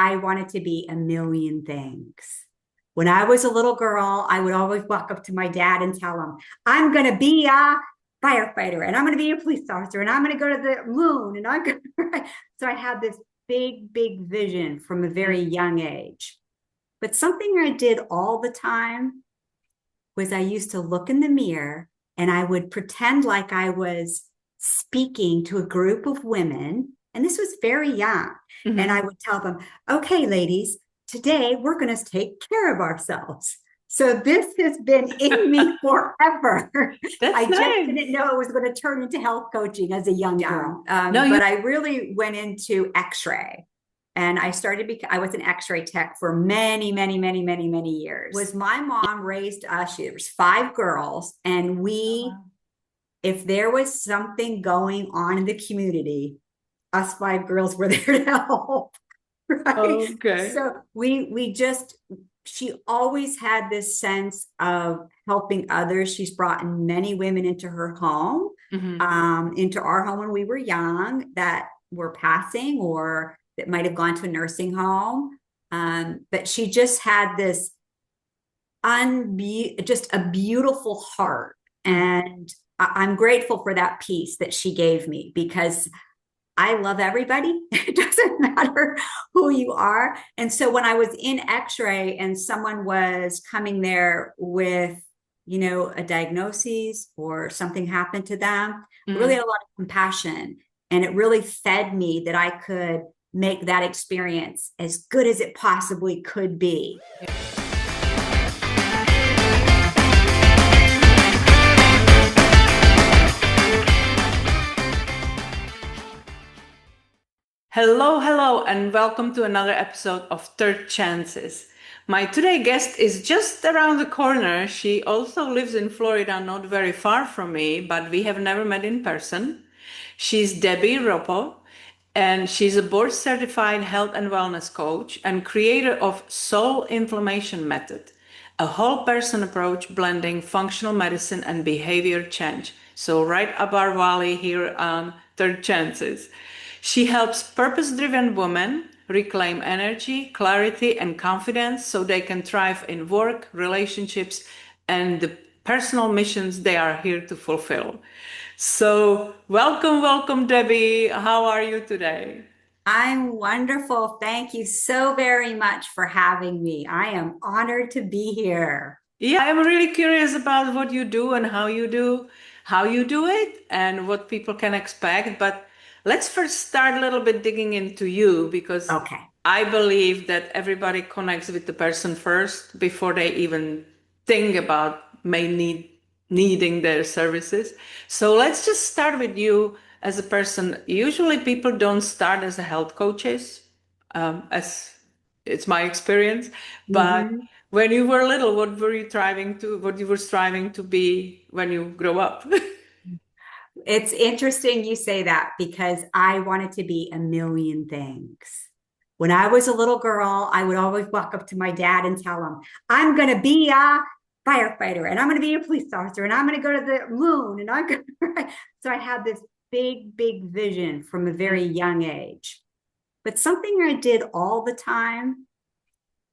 I wanted to be a million things. When I was a little girl, I would always walk up to my dad and tell him, I'm going to be a firefighter and I'm going to be a police officer and I'm going to go to the moon. And I'm going to. So I had this big, big vision from a very young age. But something I did all the time was I used to look in the mirror and I would pretend like I was speaking to a group of women. And this was very young. And I would tell them, okay, ladies, today we're going to take care of ourselves. So this has been in me forever. That's I just nice. didn't know it was going to turn into health coaching as a young girl. No, you But I really went into x-ray. And I I was an x-ray tech for many, many, many, many, many years. Was my mom raised us, there was 5 girls, and if there was something going on in the community, us 5 girls were there to help. Right. okay. So she always had this sense of helping others. She's brought in many women into her home, Hmm. into our home when we were young that were passing or that might have gone to a nursing home. But she just had this just a beautiful heart. And I'm grateful for that piece that she gave me because I love everybody. It doesn't matter who you are. And so when I was in x-ray and someone was coming there with, a diagnosis or something happened to them, I really Hmm. had a lot of compassion. And it really fed me that I could make that experience as good as it possibly could be. Hello, hello, and welcome to another episode of Third Chances. My today guest is just around the corner. She also lives in Florida, not very far from me, but we have never met in person. She's Debbie Roppo, and she's a board certified health and wellness coach and creator of Soul Inflammation Method, a whole person approach blending functional medicine and behavior change. So, right up our valley here on Third Chances. She helps purpose driven women reclaim energy, clarity, and confidence so they can thrive in work, relationships, and the personal missions they are here to fulfill. So, welcome, welcome, Debbie. How are you today? I'm wonderful. Thank you so very much for having me. I am honored to be here. Yeah, I'm really curious about what you do and how you do it and what people can expect. But let's first start a little bit digging into you because Okay. I believe that everybody connects with the person first before they even think about needing their services. So let's just start with you as a person. Usually people don't start as a health coaches, as it's my experience, but Mhm. when you were little, what you were striving to be when you grow up? It's interesting you say that because I wanted to be a million things. When I was a little girl, I would always walk up to my dad and tell him, I'm going to be a firefighter and I'm going to be a police officer and I'm going to go to the moon. And I'm going to. So I had this big, big vision from a very young age. But something I did all the time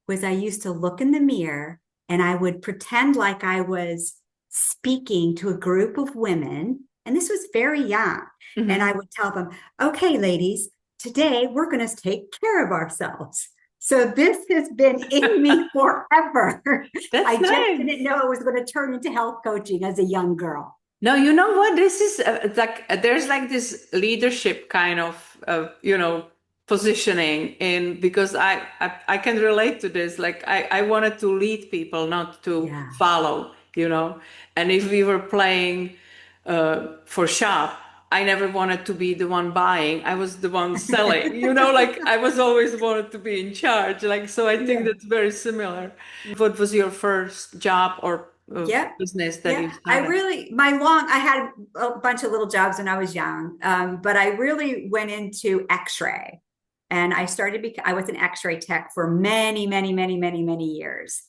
was I used to look in the mirror and I would pretend like I was speaking to a group of women. And this was very young. And Mhm. I would tell them, okay, ladies, today we're going to take care of ourselves. So this has been in me forever. That's I just nice. didn't know it was going to turn into health coaching as a young girl. No, you know what? This is there's like this leadership kind of positioning in because I can relate to this. Like I wanted to lead people, not to Yeah. follow, you know. And if we were playing for shop, I never wanted to be the one buying. I was the one selling, you know, like I was always wanted to be in charge. Like so I think Yeah. that's very similar. What was your first job or Yep. business that you Yeah. started? I had a bunch of little jobs when I was young, but I really went into x-ray and I was an x-ray tech for many, many, many, many, many years.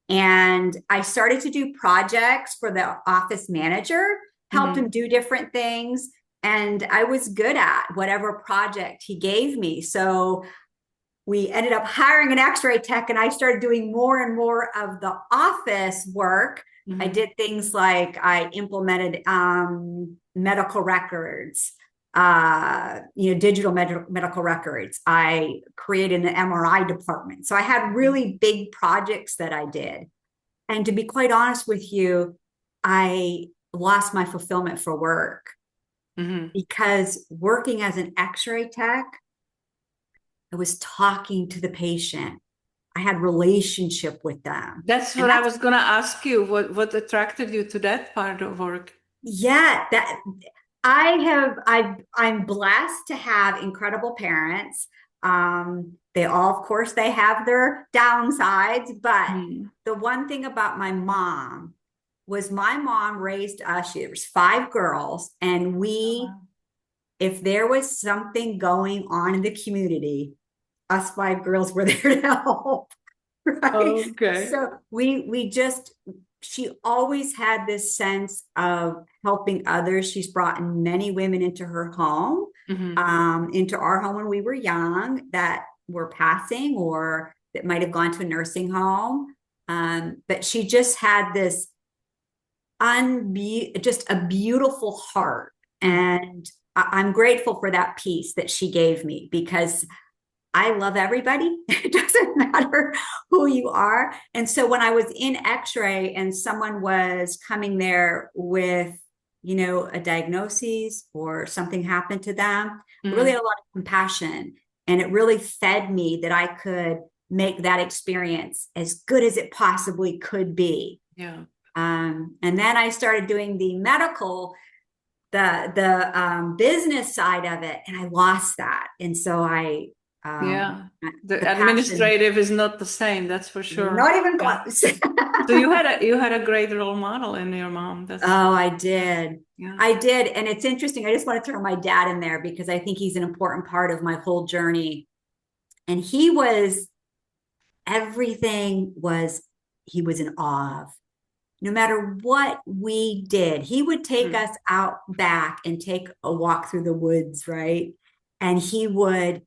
And I started to do projects for the office manager, helped him Mhm. do different things. And I was good at whatever project he gave me. So we ended up hiring an x-ray tech, and I started doing more and more of the office work. I did things like I implemented medical records, digital medical records. I created an MRI department. So I had really big projects that I did. And to be quite honest with you, I lost my fulfillment for work because working as an x-ray tech, I was talking to the patient. I had relationship with them. That's And what I was going to ask you. What attracted you to that part of work? yeah, that I'm blessed to have incredible parents. They all, of course, they have their downsides, but the one thing about my mom was my mom raised us. There was 5 girls, and if there was something going on in the community, us 5 girls were there to help. Right. Okay. So she always had this sense of helping others. She's brought in many women into her home, into our home when we were young, that were passing or that might have gone to a nursing home. But she just had this just a beautiful heart. And I'm grateful for that piece that she gave me, because I love everybody. It doesn't matter who you are. And so when I was in x-ray and someone was coming there with, a diagnosis or something happened to them, I really had a lot of compassion. And it really fed me that I could make that experience as good as it possibly could be. Yeah. And then I started doing the medical, the business side of it, and I lost that. And so the administrative is not the same, that's for sure. Not even close. So you had a great role model in your mom. I did. Yeah. I did. And it's interesting. I just want to throw my dad in there because I think he's an important part of my whole journey. And he was in awe of. No matter what we did, he would take us out back and take a walk through the woods, right? And he would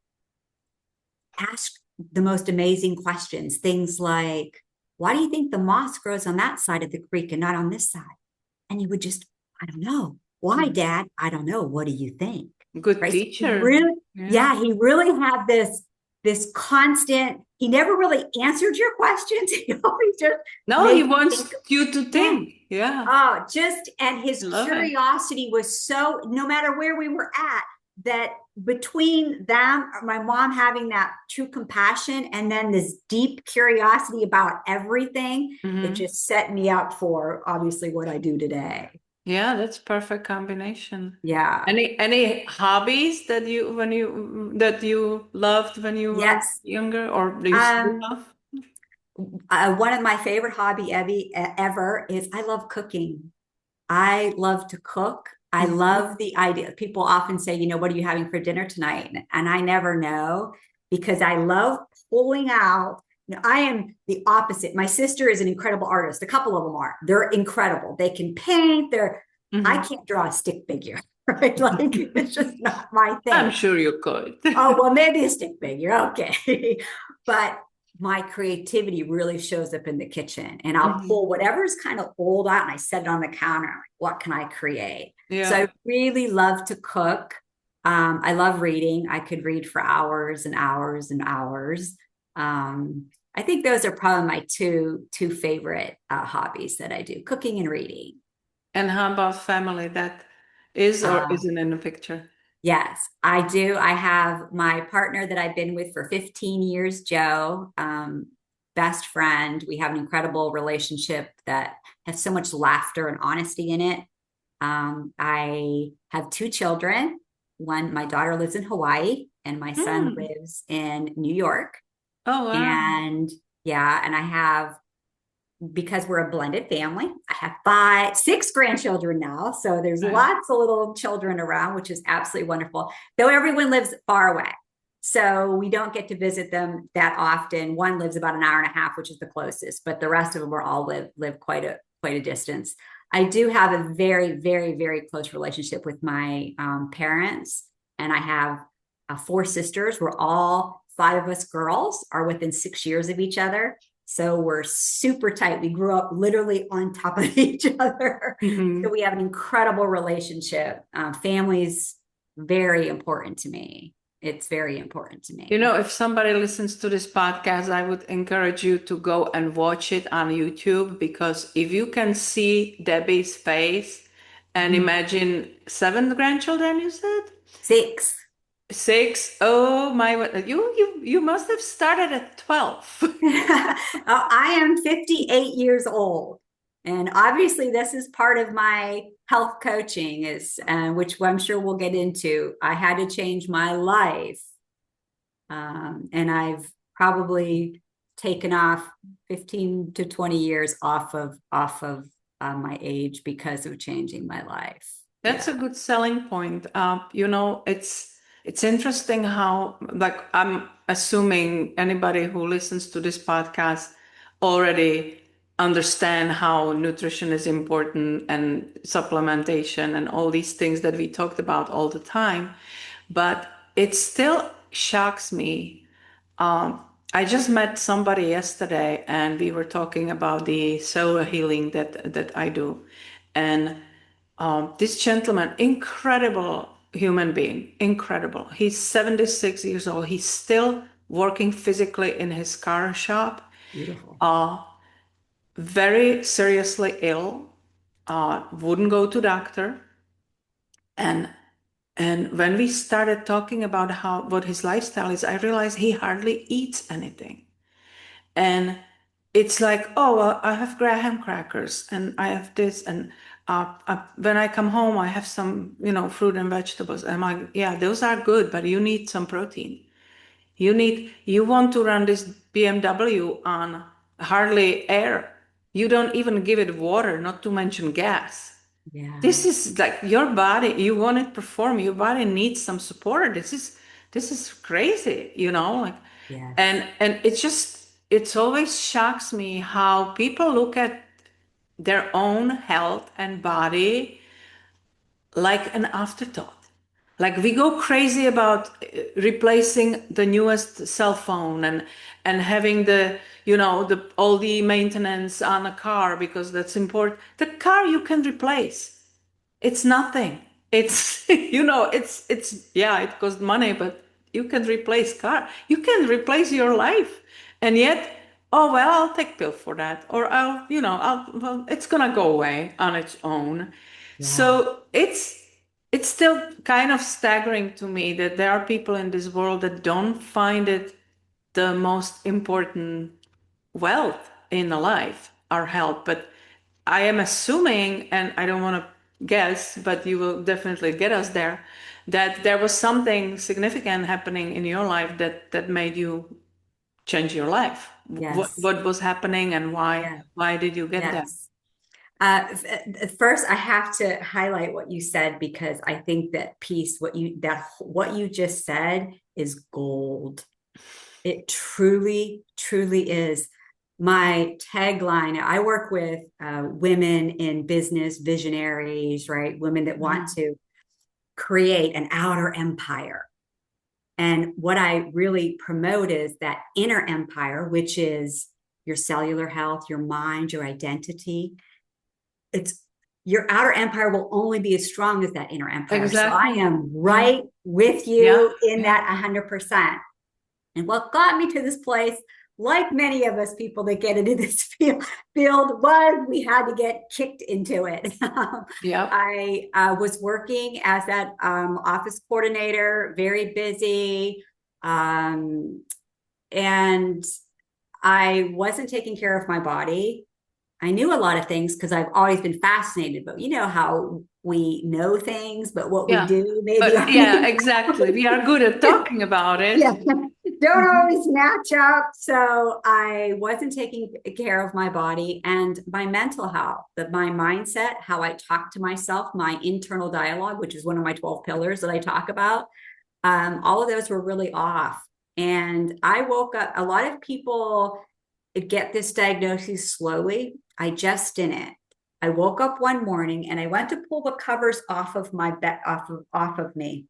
ask the most amazing questions, things like, why do you think the moss grows on that side of the creek and not on this side? And he would just, I don't know. Why, Dad? I don't know. What do you think? Good teacher. He really had this constant, he never really answered your questions. He always just he wants you to think. Yeah. Oh, and his curiosity was so, no matter where we were at, that between them, my mom having that true compassion and then this deep curiosity about everything, it just set me up for obviously what I do today. Yeah, that's perfect combination. Yeah. Any hobbies that you loved when you were younger, or do you still love? One of my favorite hobby ever is I love cooking. I love to cook. I love the idea. People often say, what are you having for dinner tonight? And I never know, because I love pulling out. I am the opposite. My sister is an incredible artist. A couple of them are. They're incredible. They can paint. I can't draw a stick figure, right? Like, it's just not my thing. I'm sure you could. Oh, well, maybe a stick figure. Okay. But my creativity really shows up in the kitchen, and I'll pull whatever's kind of old out and I set it on the counter. What can I create? Yeah. So I really love to cook. I love reading. I could read for hours and hours and hours. I think those are probably my two favorite hobbies that I do: cooking and reading. And how about family? That is or isn't in the picture? Yes, I do. I have my partner that I've been with for 15 years, Joe, best friend. We have an incredible relationship that has so much laughter and honesty in it. I have 2 children. My daughter lives in Hawaii, and my son lives in New York. Oh, wow. And I have, because we're a blended family, I have 6 grandchildren now. So there's lots of little children around, which is absolutely wonderful, though everyone lives far away. So we don't get to visit them that often. One lives about an hour and a half, which is the closest, but the rest of them are all live quite a distance. I do have a very, very, very close relationship with my parents, and I have 4 sisters. We're all 5 of us girls are within 6 years of each other. So we're super tight. We grew up literally on top of each other. So Mhm. we have an incredible relationship. Family's very important to me. It's very important to You me. know, if somebody listens to this podcast, I would encourage you to go and watch it on YouTube because if you can see Debbie's face and Mhm. imagine 7 grandchildren, you said? 6. 6. Oh my, you must have started at 12. I am 58 years old. And obviously, this is part of my health coaching, is which I'm sure we'll get into. I had to change my life, and I've probably taken off 15 to 20 years off of my age because of changing my life. That's Yeah, a good selling point. You know, it's interesting how, like, I'm assuming anybody who listens to this podcast already understand how nutrition is important and supplementation and all these things that we talked about all the time. But it still shocks me. Um, I just met somebody yesterday, and we were talking about the cellular healing that I do, and this gentleman, incredible human being, incredible. He's 76 years old. He's still working physically in his car shop, beautiful. very seriously ill, wouldn't go to doctor. And and when we started talking about how what his lifestyle is, I realized he hardly eats anything. And it's like, oh, well, I have graham crackers and I have this. And when I come home, I have some, fruit and vegetables. I'm like, yeah, those are good, but you need some protein. You want to run this BMW on hardly air. You don't even give it water, not to mention gas. This Yeah. is like your body, you want it to perform, your body needs some support. This is crazy, like, Yes. and it's always shocks me how people look at their own health and body like an afterthought. Like we go crazy about replacing the newest cell phone and having the all the maintenance on a car because that's important. The car you can replace. It's nothing. It's it's yeah, it costs money, but you can replace car. You can replace your life. And yet, oh well, I'll take pill for that. Or well, it's gonna go away on its own. Yeah. So it's still kind of staggering to me that there are people in this world that don't find it the most important wealth in a life, our health. But I am assuming, and I don't want to guess, but you will definitely get us there, that there was something significant happening in your life that made you change your life. What Yes. what was happening and why Yeah. why did you get there? Yes. First, I have to highlight what you said because I think that piece, what you just said, is gold. It truly, truly is. My tagline, I work with women in business, visionaries, right? Women that want Mhm. to create an outer empire. And what I really promote is that inner empire, which is your cellular health, your mind, your identity. It's your outer empire will only be as strong as that inner empire. So I Exactly. am Yeah. right with Yeah. you in Yeah. that 100%. And what got me to this place, like many of us people that get into this field, was we had to get kicked into it. Yep. I was working as that office coordinator, very busy, and I wasn't taking care of my body. I knew a lot of things because I've always been fascinated, but you know how we know things, but what we Yeah. do maybe But aren't yeah, exactly. We are good at talking about it. yeah, don't always match up. So I wasn't taking care of my body and my mental health, my mindset, how I talk to myself, my internal dialogue, which is one of my 12 pillars that I talk about. All of those were really off. And I woke up, a lot of people get this diagnosis slowly. I just didn't. I woke up one morning and I went to pull the covers off of my bed, off of me.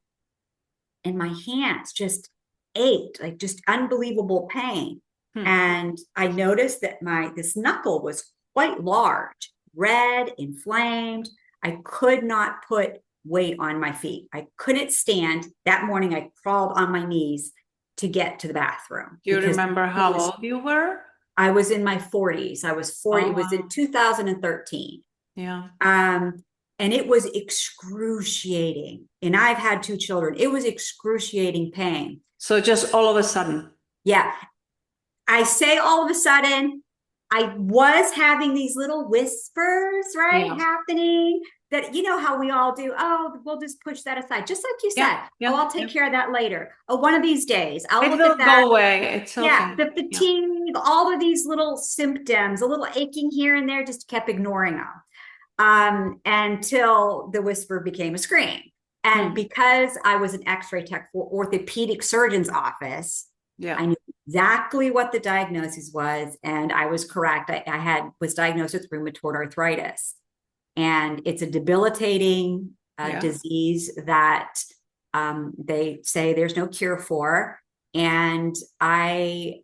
And my hands just ached, like just unbelievable pain. Hmm. And I noticed that this knuckle was quite large, red, inflamed. I could not put weight on my feet. I couldn't stand. That morning, I crawled on my knees to get to the bathroom Do you because remember it how was, old you were? I was in my 40s. I was 40. Oh, It was in wow. 2013. Yeah. Um, and it was excruciating. And I've had two children. It was excruciating pain. So just all of a sudden. Yeah. I say all of a sudden, I was having these little whispers, right, Yeah. happening that, you know, how we all do. Oh, we'll just push that aside. Just like you Yeah. said, oh, Yeah. I'll Yeah. take care of that later. Oh, one of these days, I'll It look at will that. go away. It's Yeah, okay. the Yeah. fatigue, all of these little symptoms, a little aching here and there, just kept ignoring them until the whisper became a scream. And Hmm. because I was an x-ray tech for orthopedic surgeon's office, Yeah. I knew exactly what the diagnosis was, and I was correct. I was diagnosed with rheumatoid arthritis, and it's a debilitating Yeah. disease that they say there's no cure for. And I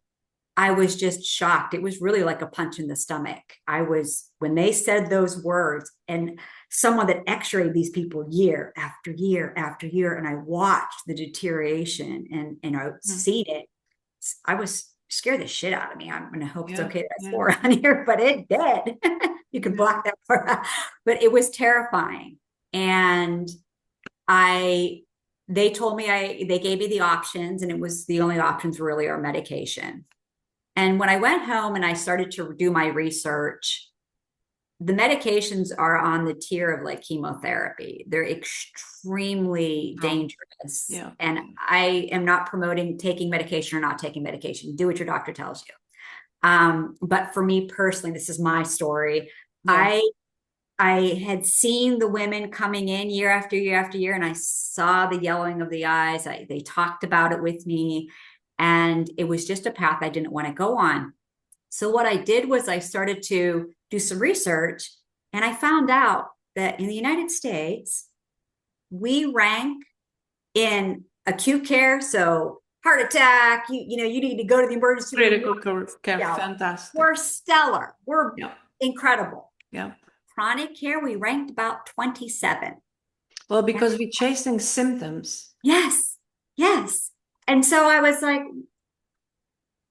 was just shocked. It was really like a punch in the stomach. When they said those words, and someone that x-rayed these people year after year after year, and I watched the deterioration and I Hmm. see it, I was scared the shit out of me. I'm going to hope it's Yeah. okay that I Yeah. swore on here, but it did. You can Yeah. block that part out. But it was terrifying. And I, they told me they gave me the options, and it was the only options really are medication. And when I went home and I started to do my research, the medications are on the tier of like chemotherapy. They're extremely Oh, dangerous. yeah. And I am not promoting taking medication or not taking medication. Do what your doctor tells you. But for me personally, this is my story. Yeah. I had seen the women coming in year after year after year, and I saw the yellowing of the eyes. They talked about it with me, and it was just a path I didn't want to go on. So what I did was I started to do some research, and I found out that in the United States, we rank in acute care. So heart attack, you need to go to the emergency room. Critical care. Stellar. Fantastic. We're stellar. We're Yeah. incredible. Yeah. Chronic care, we ranked about 27. Well, And because we're chasing symptoms. yes, yes. And so I was like,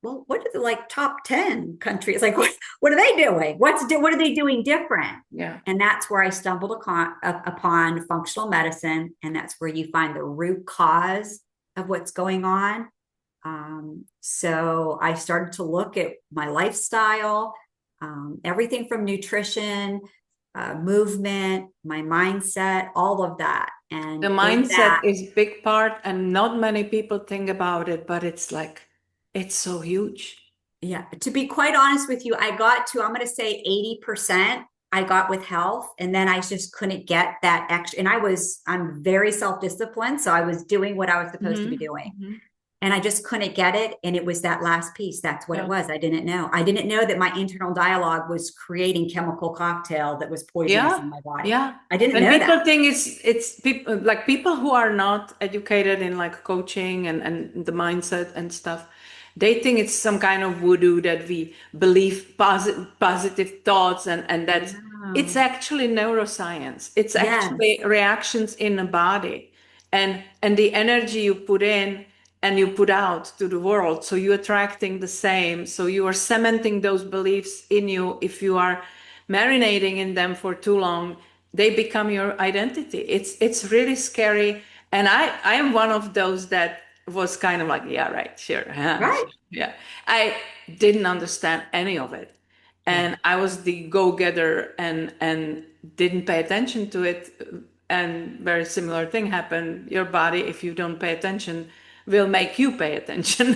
well, what are the like top 10 countries? Like, what are they doing? What are they doing different? Yeah. And that's where I stumbled upon functional medicine. And that's where you find the root cause of what's going on. So I started to look at my lifestyle, everything from nutrition, movement, my mindset, all of that. The And in mindset that, is big part, and not many people think about it, but it's like, it's so huge. yeah, to be quite honest with you, I got to, I'm going to say 80% I got with health. And then I just couldn't get that extra. And I'm very self-disciplined. So I was doing what I was supposed to be Hmm. doing. Hmm. And I just couldn't get it. And it was that last piece. That's what it Yeah. was. I didn't know. I didn't know that my internal dialogue was creating chemical cocktail that was poisonous Yeah. in my body. Yeah. I didn't And know people that. think it's people like people who are not educated in like coaching and the mindset and stuff. They think it's some kind of voodoo that we believe positive thoughts and that's it's Wow. actually neuroscience. It's Yes. actually reactions in the body and the energy you put in and you put out to the world. So you're attracting the same. So you are cementing those beliefs in you. If you are marinating in them for too long, they become your identity. It's really scary. And I am one of those that was kind of like, yeah, right, sure, yeah, Right. sure, yeah. I didn't understand any of it. Yeah. And I was the go-getter and didn't pay attention to it. And very similar thing happened. Your body, if you don't pay attention, will make you pay attention.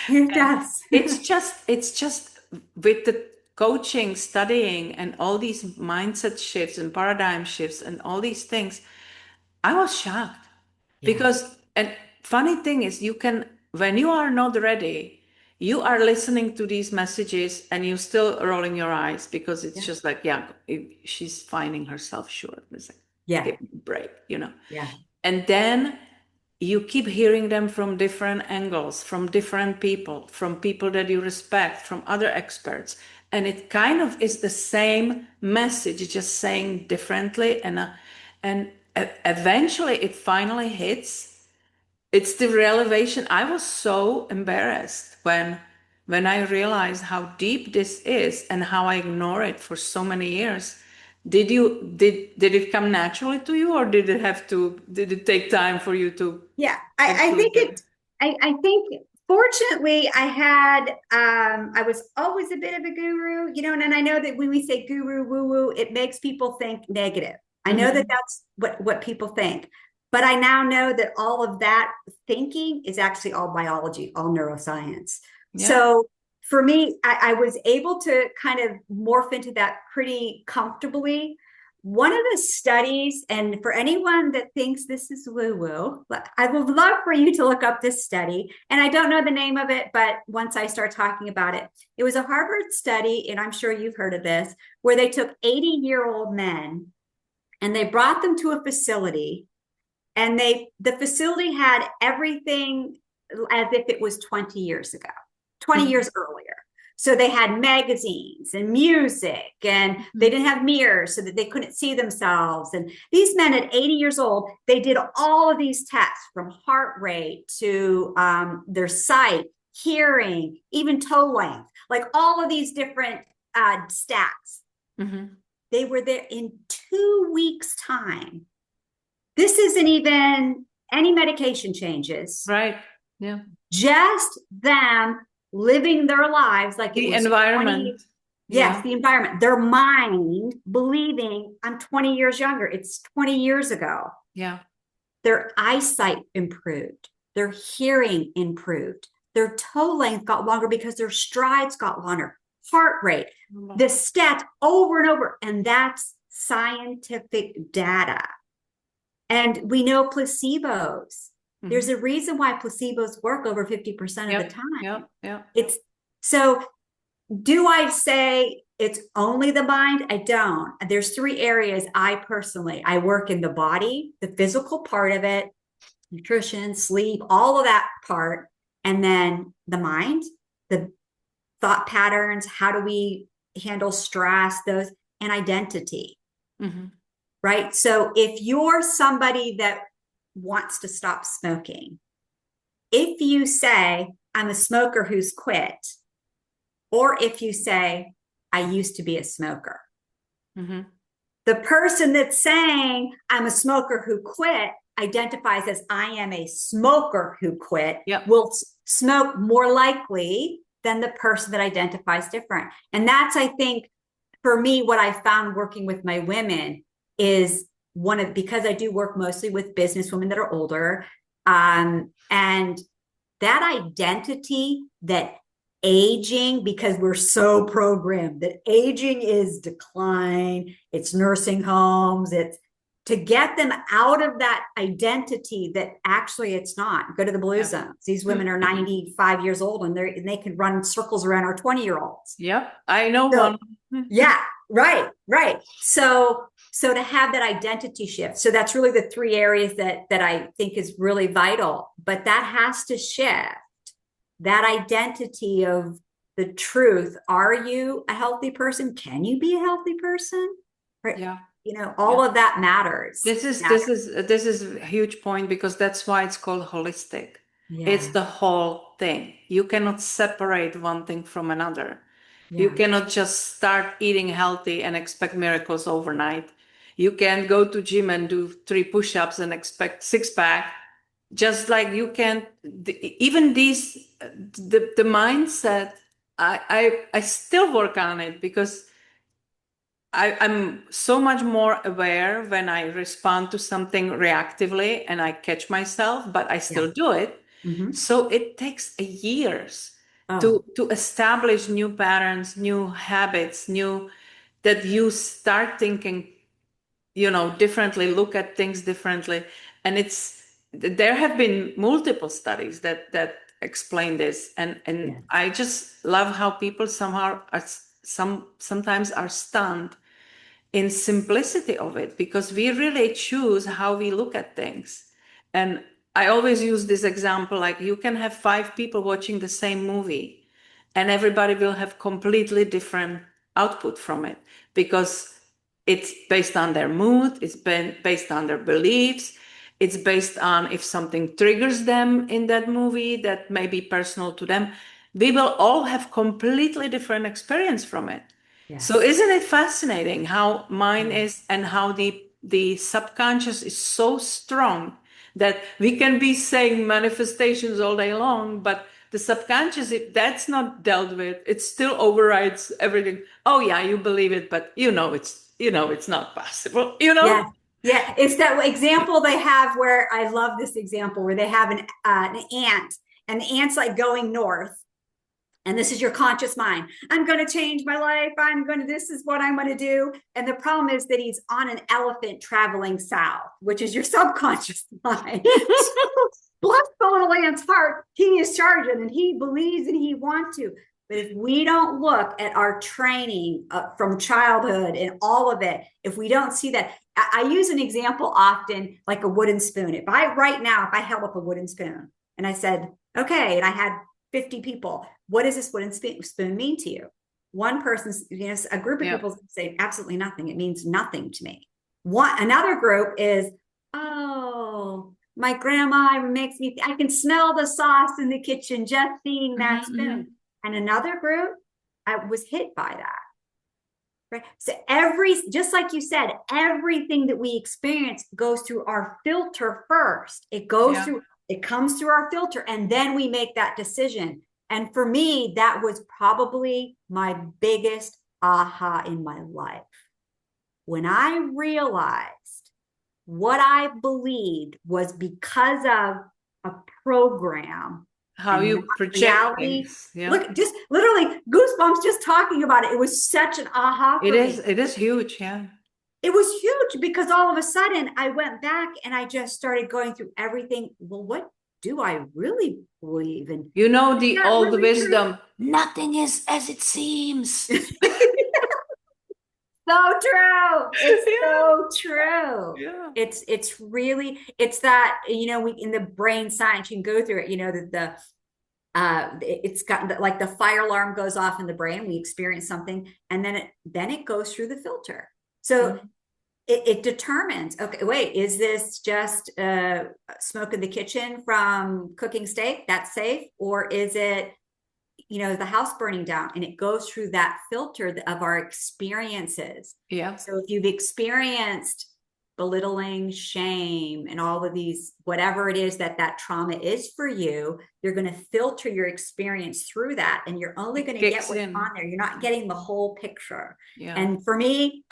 It And does. it's just with the coaching, studying, and all these mindset shifts and paradigm shifts and all these things, I was shocked Yeah. because, and funny thing is, you can, when you are not ready, you are listening to these messages and you still rolling your eyes because it's Yeah. just like, yeah, she's finding herself short. It's like, Yeah. give me a break, you know. Yeah. And then you keep hearing them from different angles, from different people, from people that you respect, from other experts. And it kind of is the same message, just saying differently. And eventually it finally hits. It's the realization. I was so embarrassed when I realized how deep this is and how I ignore it for so many years. Did it come naturally to you, or did it take time for you to Yeah, I actually think get it? I think fortunately I had I was always a bit of a guru, and I know that when we say guru woo woo, it makes people think negative. I know that Mm-hmm. that's what people think, but I now know that all of that thinking is actually all biology, all neuroscience. Yeah. So for me, I was able to kind of morph into that pretty comfortably. One of the studies, and for anyone that thinks this is woo woo, I would love for you to look up this study. And I don't know the name of it, but once I start talking about it, it was a Harvard study, and I'm sure you've heard of this, where they took 80-year-old men and they brought them to a facility, and the facility had everything as if it was 20 years ago, 20 Mm-hmm. years earlier. So they had magazines and music, and they didn't have mirrors so that they couldn't see themselves. And these men at 80 years old, they did all of these tests, from heart rate to their sight, hearing, even toe length, like all of these different stats. Mm-hmm. They were there in 2 weeks' time. This isn't even any medication changes, Right. Yeah. just them living their lives like it The was environment. 20. Yes, Yeah. the environment, their mind believing I'm 20 years younger. It's 20 years ago. Yeah. Their eyesight improved, their hearing improved, their toe length got longer because their strides got longer, heart rate, the stats over and over. And that's scientific data. And we know placebos. Mm-hmm. There's a reason why placebos work over 50% of the Yep. time. Yep. Yep. It's so, do I say it's only the mind? I don't. There's three areas I work in: the body, the physical part of it, nutrition, sleep, all of that part, and then the mind, the thought patterns, how do we handle stress, those, and identity. Mm-hmm. Right? So if you're somebody that wants to stop smoking, if you say, I'm a smoker who's quit, or if you say, I used to be a smoker, Mm-hmm. the person that's saying, I'm a smoker who quit, identifies as I am a smoker who quit, Yep. will smoke more likely than the person that identifies different. And that's, I think, for me, what I found working with my women is because I do work mostly with business women that are older. And that identity that aging, because we're so programmed that aging is decline, it's nursing homes, it's to get them out of that identity that actually it's not. Go to the blue Yep. zones. These women are 95 years old, and they can run circles around our 20-year-olds. Yep. I know So one. yeah, right. So to have that identity shift. So that's really the three areas that I think is really vital. But that has to shift. That identity of the truth. Are you a healthy person? Can you be a healthy person? Right. Yeah. All Yeah. of that matters. This is a huge point, because that's why it's called holistic. It's Yeah. the whole thing. You cannot separate one thing from another. You Yeah. cannot just start eating healthy and expect miracles overnight. You can't go to gym and do 3 push-ups and expect six pack. Just like you can't, even the mindset. I still work on it, because I'm so much more aware when I respond to something reactively and I catch myself, but I Yeah. still do it. Mm-hmm. So it takes years Oh, to establish new patterns, new habits, new that you start thinking, differently, look at things differently. And there have been multiple studies that explain this. And yeah. I just love how people somehow sometimes are stunned in simplicity of it, because we really choose how we look at things. And I always use this example, like you can have five people watching the same movie and everybody will have completely different output from it because it's based on their mood, it's been based on their beliefs, it's based on if something triggers them in that movie that may be personal to them. We will all have completely different experience from it. So Yes. isn't it fascinating how mine Yeah. is and how the subconscious is so strong that we can be saying manifestations all day long, but the subconscious, if that's not dealt with, it still overrides everything. Oh yeah, you believe it, but it's not possible, Yes. Yeah. It's that example they have where I love this example where they have an ant and the ant's like going north. And this is your conscious mind. I'm going to change my life. This is what I'm going to do. And the problem is that he's on an elephant traveling south, which is your subconscious mind. So, bless the little ant's heart. He is charging and he believes and he wants to. But if we don't look at our training from childhood and all of it, if we don't see that, I use an example often like a wooden spoon. If I held up a wooden spoon and I said, okay, and I had 50 people, what does this wooden spoon mean to you? One person, a group of Yeah. people say absolutely nothing. It means nothing to me. Another group is, oh, my grandma makes me, I can smell the sauce in the kitchen just seeing that spoon. And another group, I was hit by that. Right. So just like you said, everything that we experience goes through our filter first. It comes through our filter, and then we make that decision. And for me, that was probably my biggest aha in my life. When I realized what I believed was because of a program How and you not project reality. things. Yeah. Look, just literally goosebumps just talking about it. It was such an aha It for is, me. it is huge. Yeah. It was huge because all of a sudden I went back and I just started going through everything. Well, what do I really believe in? You know, Is the that old really true? wisdom, nothing is as it seems. So true. It's Yeah. so true. Yeah. It's really it's that we in the brain science you can go through it. That it's got like the fire alarm goes off in the brain. We experience something, and then it goes through the filter. So Mhm. it determines, okay, wait, is this just smoke in the kitchen from cooking steak? That's safe, or is it the house burning down? And it goes through that filter of our experiences. Yeah. So if you've experienced belittling, shame, and all of these, whatever it is that trauma is for you, you're going to filter your experience through that, and you're only It going to get kicks what's on in. there. You're not getting the whole picture. Yeah. And for me,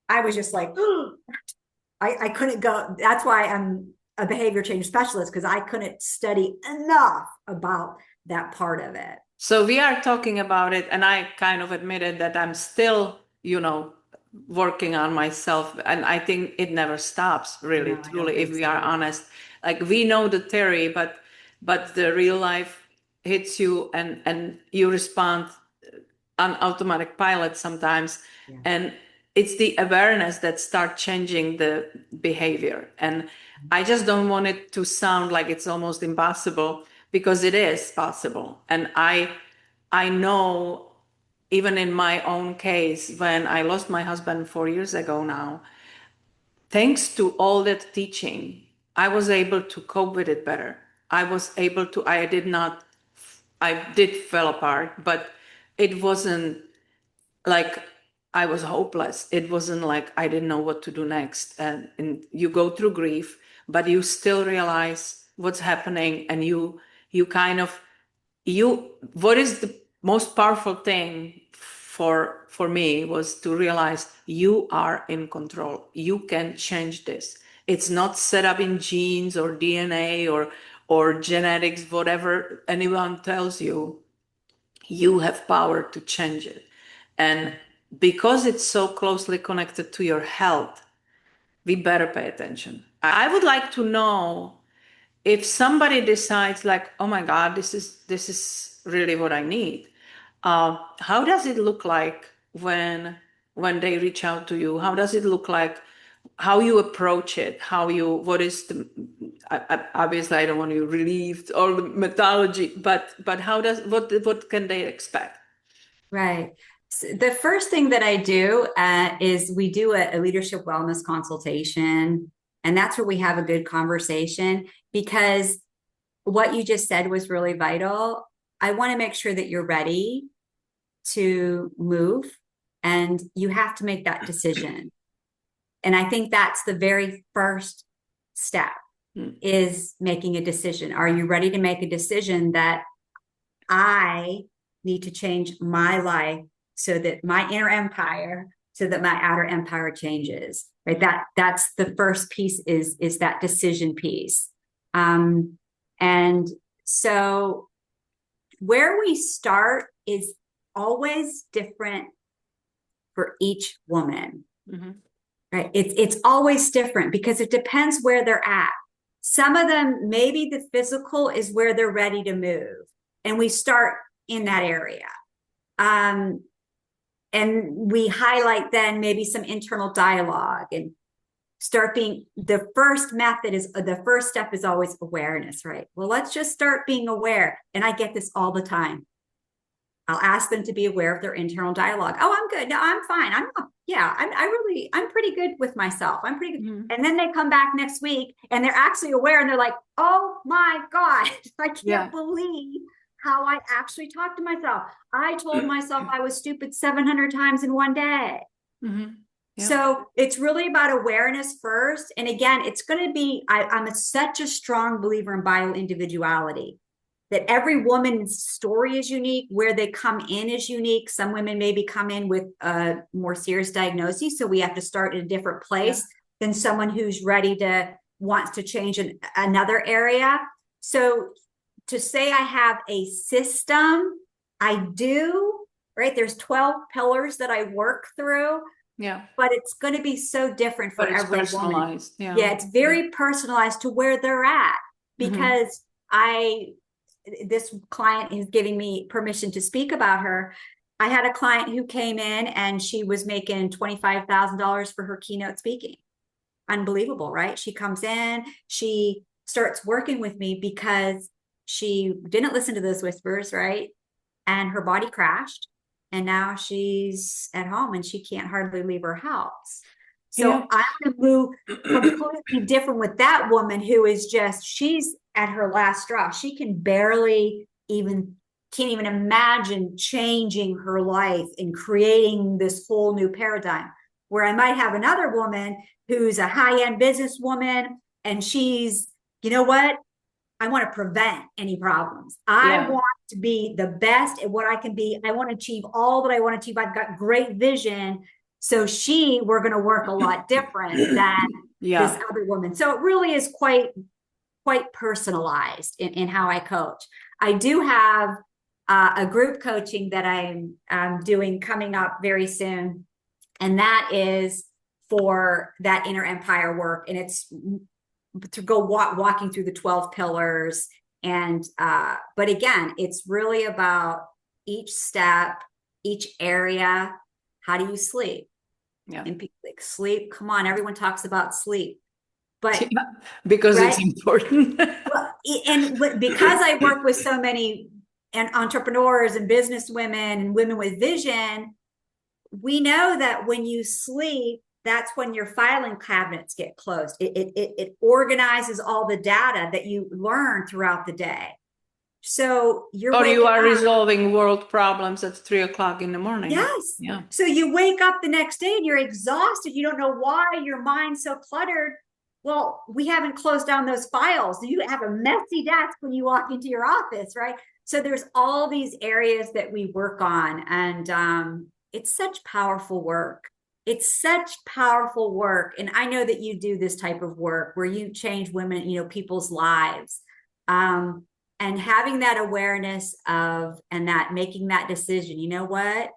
I was just like, I couldn't go. That's why I'm a behavior change specialist, because I couldn't study enough about that part of it. So we are talking about it, and I kind of admitted that I'm still, working on myself. And I think it never stops, really, No, I don't truly, if think we so are either. honest. Like we know the theory, but the real life hits you and you respond on automatic pilot sometimes. Yeah. And it's the awareness that start changing the behavior. And I just don't want it to sound like it's almost impossible, because it is possible. And I know, even in my own case, when I lost my husband 4 years ago now, thanks to all that teaching, I was able to cope with it better. I did fell apart, but it wasn't like I was hopeless. It wasn't like I didn't know what to do next. And you go through grief, but you still realize what's happening, and you kind of what is the most powerful thing for me was to realize you are in control. You can change this. It's not set up in genes or DNA or genetics, whatever anyone tells you. You have power to change it. And because it's so closely connected to your health, we better pay attention. I would like to know, if somebody decides like, oh my God, this is really what I need. How does it look like when they reach out to you? How does it look like how you approach it, what is the, obviously I don't want to relieve all the mythology, but what can they expect? Right. So the first thing that I do is we do a leadership wellness consultation, and that's where we have a good conversation because what you just said was really vital. I want to make sure that you're ready to move, and you have to make that decision. And I think that's the very first step is making a decision. Are you ready to make a decision that I need to change my life so that my inner empire, so that my outer empire changes, right? That's the first piece is that decision piece. And so where we start is always different for each woman, right? It's always different because it depends where they're at. Some of them, maybe the physical is where they're ready to move, and we start in that area. And we highlight then maybe some internal dialogue and start being, the first method is, the first step is always awareness, right? Well, let's just start being aware. And I get this all the time. I'll ask them to be aware of their internal dialogue. Oh, I'm good. No, I'm fine. I'm pretty good with myself. I'm pretty good. Mm-hmm. And then they come back next week and they're actually aware and they're like, oh my God, I can't believe how I actually talked to myself. I told myself I was stupid 700 times in one day. Mm-hmm. Yeah. So it's really about awareness first. And again, it's going to be, I'm such a strong believer in bio-individuality, that every woman's story is unique, where they come in is unique. Some women maybe come in with a more serious diagnosis, so we have to start in a different place than someone who's wants to change in another area. So to say I have a system, I do, right? There's 12 pillars that I work through. Yeah. But it's going to be so different for every woman. Yeah, it's very personalized to where they're at, because this client is giving me permission to speak about her. I had a client who came in and she was making $25,000 for her keynote speaking. Unbelievable, right? She comes in, she starts working with me because she didn't listen to those whispers, right? And her body crashed. And now she's at home and she can't hardly leave her house. So I'm going to move completely different with that woman who is she's at her last straw. She can't even imagine changing her life and creating this whole new paradigm. Where I might have another woman who's a high-end businesswoman and she's, you know what? I want to prevent any problems. I want to be the best at what I can be. I want to achieve all that I want to achieve. I've got great vision. So we're going to work a lot different than this other woman. So it really is quite personalized in how I coach. I do have a group coaching that I'm doing coming up very soon. And that is for that inner empire work. And it's to go walking through the 12 pillars. And, but again, it's really about each step, each area. How do you sleep? Yeah. And people like, sleep, come on, everyone talks about sleep. But because it's important. And because I work with so many entrepreneurs and business women and women with vision, we know that when you sleep, that's when your filing cabinets get closed. It organizes all the data that you learn throughout the day. So you are resolving world problems at 3 o'clock in the morning. Yes. Yeah. So you wake up the next day and you're exhausted. You don't know why your mind's so cluttered. Well, we haven't closed down those files. You have a messy desk when you walk into your office, right? So there's all these areas that we work on, and it's such powerful work. It's such powerful work. And I know that you do this type of work where you change women, people's lives. And having that awareness of, and that making that decision, you know what?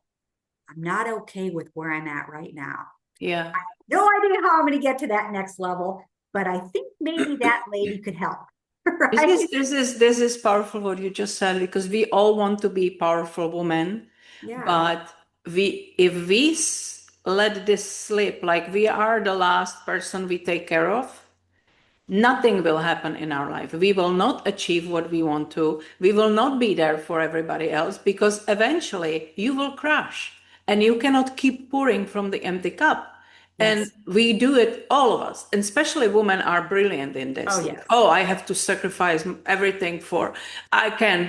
I'm not okay with where I'm at right now. Yeah. I have no idea how I'm going to get to that next level, but I think maybe that lady could help. Right? This is powerful what you just said, because we all want to be powerful women. Yeah. But if we let this slip, like we are the last person we take care of, nothing will happen in our life. We will not achieve what we want to. We will not be there for everybody else because eventually you will crash and you cannot keep pouring from the empty cup. And Yes. we do it, all of us, and especially women are brilliant in Oh, this. Like, yes. oh, I have to sacrifice everything for, I can't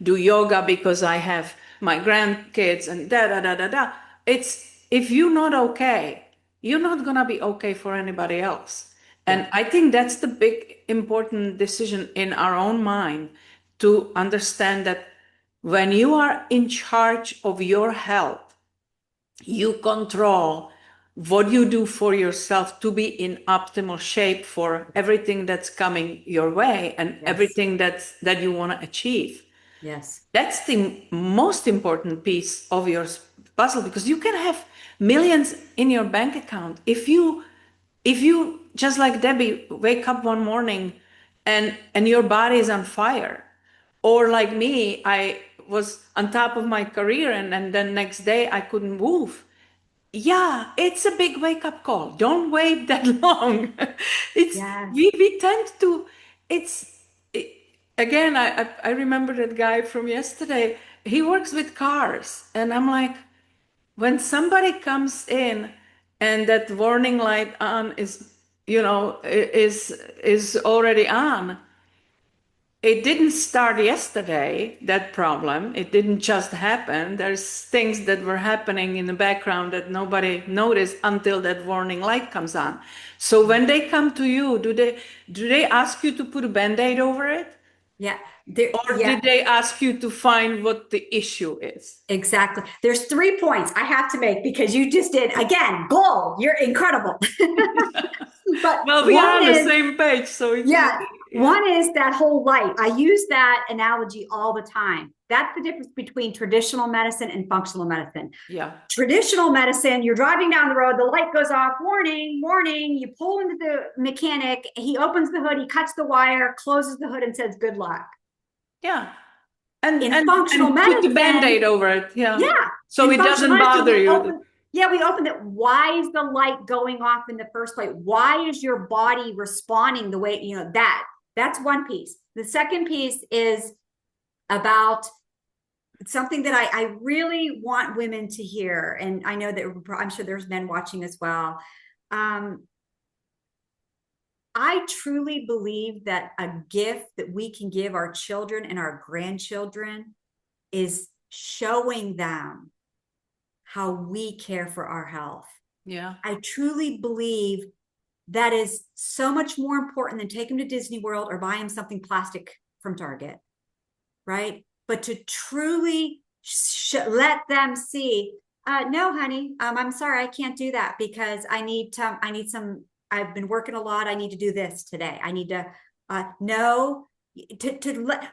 do yoga because I have my grandkids and da da da da da. It's, if you're not okay, you're not gonna be okay for anybody else. Yeah. And I think that's the big important decision in our own mind, to understand that when you are in charge of your health, you control what you do for yourself to be in optimal shape for everything that's coming your way and Yes. everything that you want to achieve. Yes. That's the most important piece of your puzzle, because you can have millions in your bank account if you just like Debbie wake up one morning and your body is on fire, or like me, I was on top of my career and then next day I couldn't move. Yeah, it's a big wake up call. Don't wait that long. It's Yes. we tend to, it's it, again, I remember that guy from yesterday. He works with cars and I'm like, when somebody comes in and that warning light on is, is already on, it didn't start yesterday, that problem. It didn't just happen. There's things that were happening in the background that nobody noticed until that warning light comes on. So when they come to you, do they ask you to put a band-aid over it? Yeah. There, Or yeah. did they ask you to find what the issue is? Exactly. There's 3 points I have to make because you just did again, gold. You're incredible. But Well, we are one on the is, same page, so it's yeah, easy. Yeah. one is that whole light. I use that analogy all the time. That's the difference between traditional medicine and functional medicine. Yeah. Traditional medicine, you're driving down the road, the light goes off, warning, warning. You pull into the mechanic, he opens the hood, he cuts the wire, closes the hood, and says, good luck. Yeah. And In and functional and put the medicine, band-aid over it. Yeah. yeah, So in it functional doesn't medicine, bother we you. open, yeah, we open it. Why is the light going off in the first place? Why is your body responding the way, that's one piece. The second piece is about something that I really want women to hear. And I know that I'm sure there's men watching as well. I truly believe that a gift that we can give our children and our grandchildren is showing them how we care for our health. Yeah. I truly believe that is so much more important than take them to Disney World or buy them something plastic from Target, right? But to truly let them see, no, honey, I'm sorry, I can't do that because I need some. I've been working a lot. I need to do this today. I need to no to let.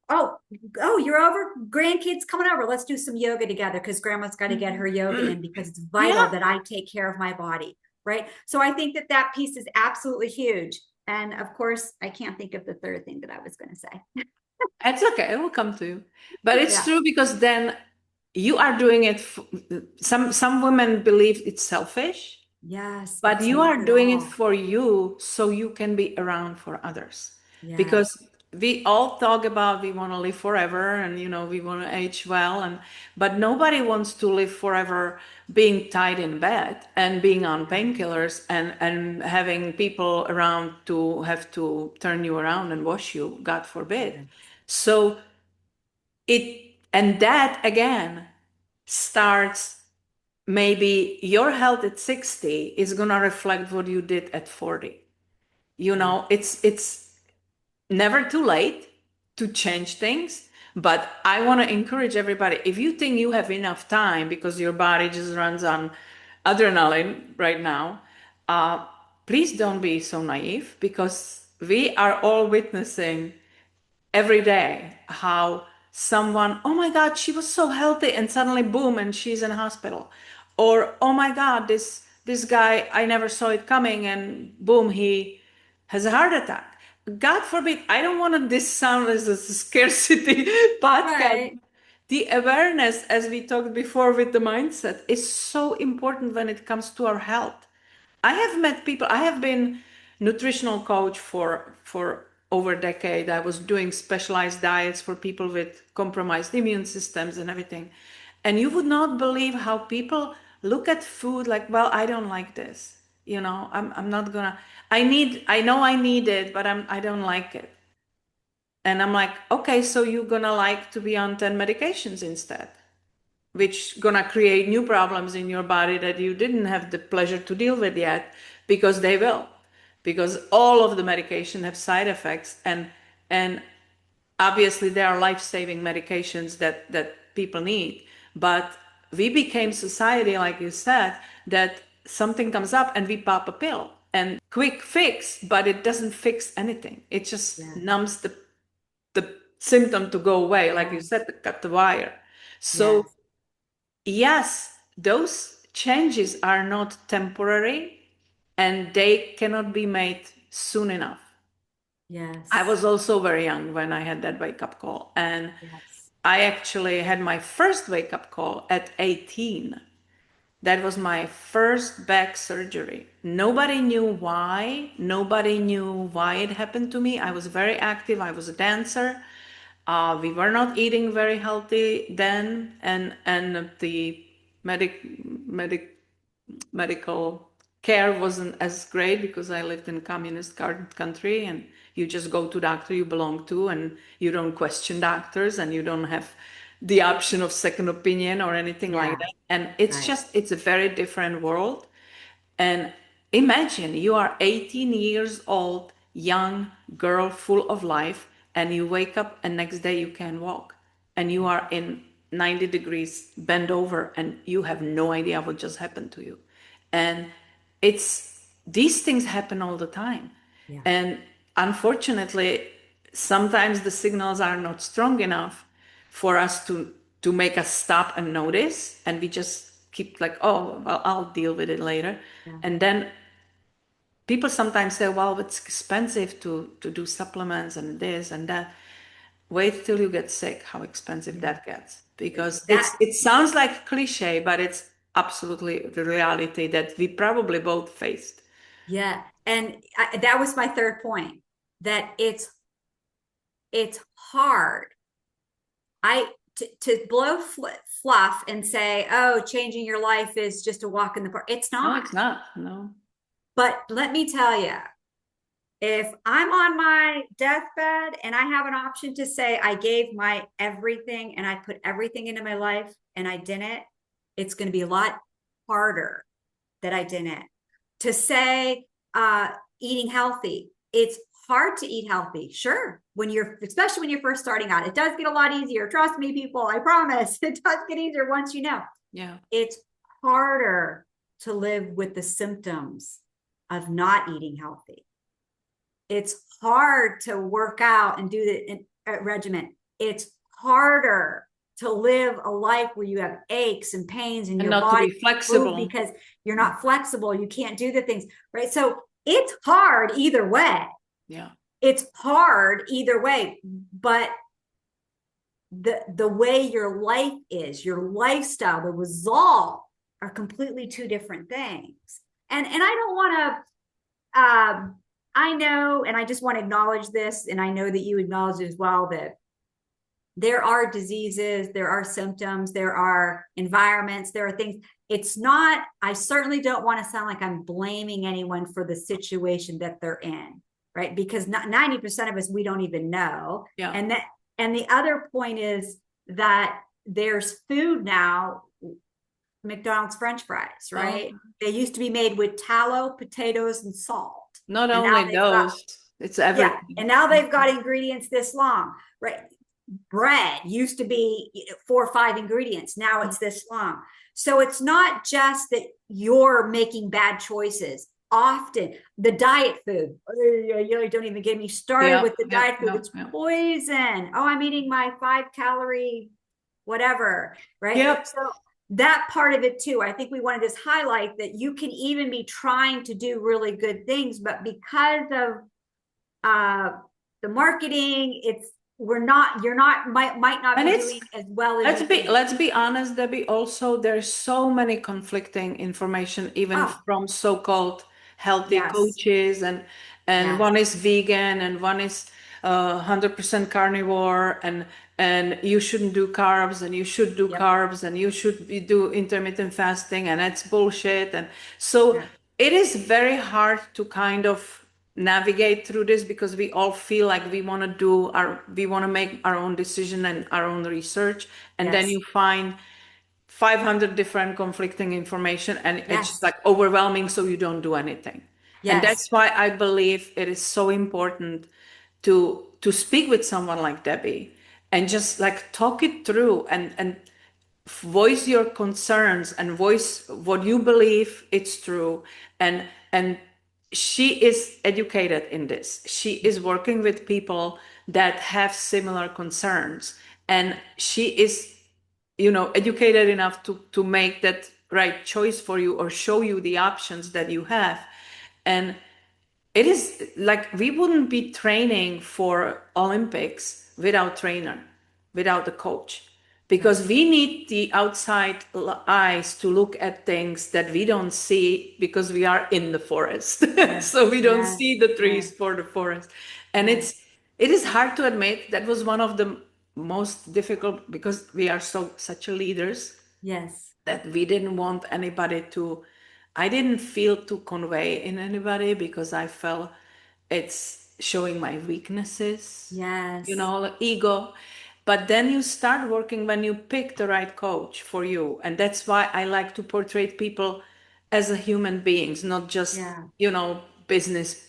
Oh, oh, you're over. Grandkids coming over. Let's do some yoga together because grandma's got to get her yoga in because it's vital Yeah. that I take care of my body. Right. So I think that that piece is absolutely huge. And of course, I can't think of the third thing that I was going to say. It's okay. It will come to you. But it's Yeah. true, because then you are doing it. Some women believe it's selfish, Yes, but it's you not are at doing it all. for you so you can be around for others. Because Yes. we all talk about we want to live forever and we want to age well, but nobody wants to live forever being tied in bed and being on painkillers and having people around to have to turn you around and wash you, God forbid. Yes. So that again starts, maybe your health at 60 is going to reflect what you did at 40. Yeah. It's never too late to change things, but I want to encourage everybody, if you think you have enough time because your body just runs on adrenaline right now, uh, please don't be so naive, because we are all witnessing every day how someone, oh my God, she was so healthy and suddenly boom, and she's in a hospital. Or oh my God, this guy, I never saw it coming, and boom, he has a heart attack. God forbid, I don't want this sound as a scarcity podcast. Right. the awareness, as we talked before with the mindset, is so important when it comes to our health. I have met people, I have been nutritional coach for over a decade. I was doing specialized diets for people with compromised immune systems and everything. And you would not believe how people look at food like, well, I don't like this. You know, I'm not gonna, I know I need it, but I don't like it. And I'm like, okay, so you're gonna like to be on 10 medications instead, which gonna create new problems in your body that you didn't have the pleasure to deal with yet, because they will, because all of the medication have side effects, and obviously there are life-saving medications that people need, but we became society, like you said, that something comes up and we pop a pill and quick fix, but it doesn't fix anything. It just Yeah. numbs the symptom to go away, like Yeah. you said, to cut the wire. So Yes. yes, those changes are not temporary and they cannot be made soon enough. I Yes. was also very young when I had that wake up call. And Yes. I actually had my first wake up call at 18. That was my first back surgery. Nobody knew why. Nobody knew why it happened to me. I was very active. I was a dancer. We were not eating very healthy then, and the medic medic medical care wasn't as great because I lived in a communist country, and you just go to doctor you belong to, and you don't question doctors, and you don't have the option of second opinion or anything like Yeah. that. And it's Right. just, it's a very different world. And imagine you are 18 years old, young girl, full of life, and you wake up and next day you can walk, and you are in 90 degrees bent over, and you have no idea what just happened to you. And it's, these things happen all the time. Yeah. And unfortunately, sometimes the signals are not strong enough for us to make us stop and notice, and we just keep like, oh well, I'll deal with it later. Yeah. And then people sometimes say, well, it's expensive to do supplements and this and that. Wait till you get sick, how expensive Yeah. that gets, because That, it sounds like cliche, but it's absolutely the reality that we probably both faced. yeah. And that was my third point, that it's hard. To blow fluff and say, oh, changing your life is just a walk in the park. It's No, not. it's not. No. But let me tell you, if I'm on my deathbed and I have an option to say I gave my everything and I put everything into my life and I didn't, it's going to be a lot harder that I didn't. To say eating healthy, it's hard to eat healthy. Sure, when you're, especially when you're first starting out, it does get a lot easier. Trust me, people, I promise. It does get easier once you know. Yeah. It's harder to live with the symptoms of not eating healthy. It's hard to work out and do the regimen. It's harder to live a life where you have aches and pains in And your not to body be flexible. because you're not flexible. You can't do the things, right? So it's hard either way. Yeah. It's hard either way, but the way your life is, your lifestyle, the resolve are completely two different things. And I don't want to I know, and I just want to acknowledge this, and I know that you acknowledge it as well, that there are diseases, there are symptoms, there are environments, there are things. It's not, I certainly don't want to sound like I'm blaming anyone for the situation that they're in, right? Because 90% of us, we don't even know. Yeah. And the other point is that there's food now, McDonald's French fries, right? Oh, They used to be made with tallow, potatoes, and salt. not And now only they've got, those, it's yeah, everything. and now they've got ingredients this long, right? Bread used to be 4 or 5 ingredients. Now it's this long. So it's not just that you're making bad choices. Often the diet food, you don't even get me started with the diet food. It's poison. Oh, I'm eating my 5-calorie whatever, right? Yep. So that part of it too, I think we want to just highlight that you can even be trying to do really good things, but because of the marketing, it's you're not, might not And be it's doing as well as you think. let's be honest, Debbie. Also, there's so many conflicting information, even Oh, from so-called healthy yes, coaches, and yes, one is vegan and one is 100% carnivore, and you shouldn't do carbs, and you should do yep, carbs, and you should do intermittent fasting, and that's bullshit. And so yeah, it is very hard to kind of navigate through this because we all feel like we want to make our own decision and our own research, and then yes, you find 500 different conflicting information, and it's just yes, like overwhelming, so you don't do anything. And yes, that's why I believe it is so important to speak with someone like Debbie and just like talk it through, and voice your concerns and voice what you believe it's true. And she is educated in this. She is working with people that have similar concerns, and she is, educated enough to make that right choice for you, or show you the options that you have. And it is like we wouldn't be training for Olympics without trainer, without a coach, right, because we need the outside eyes to look at things that we don't see because we are in the forest. yes, So we don't yes, see the yes, trees for the forest. And yes, it is hard to admit that was one of the most difficult, because we are such a leaders, yes, that we didn't want anybody to, I didn't feel to convey in anybody, because I felt it's showing my weaknesses, yes, like ego. But then you start working when you pick the right coach for you. And that's why I like to portray people as a human beings, not just, yeah, business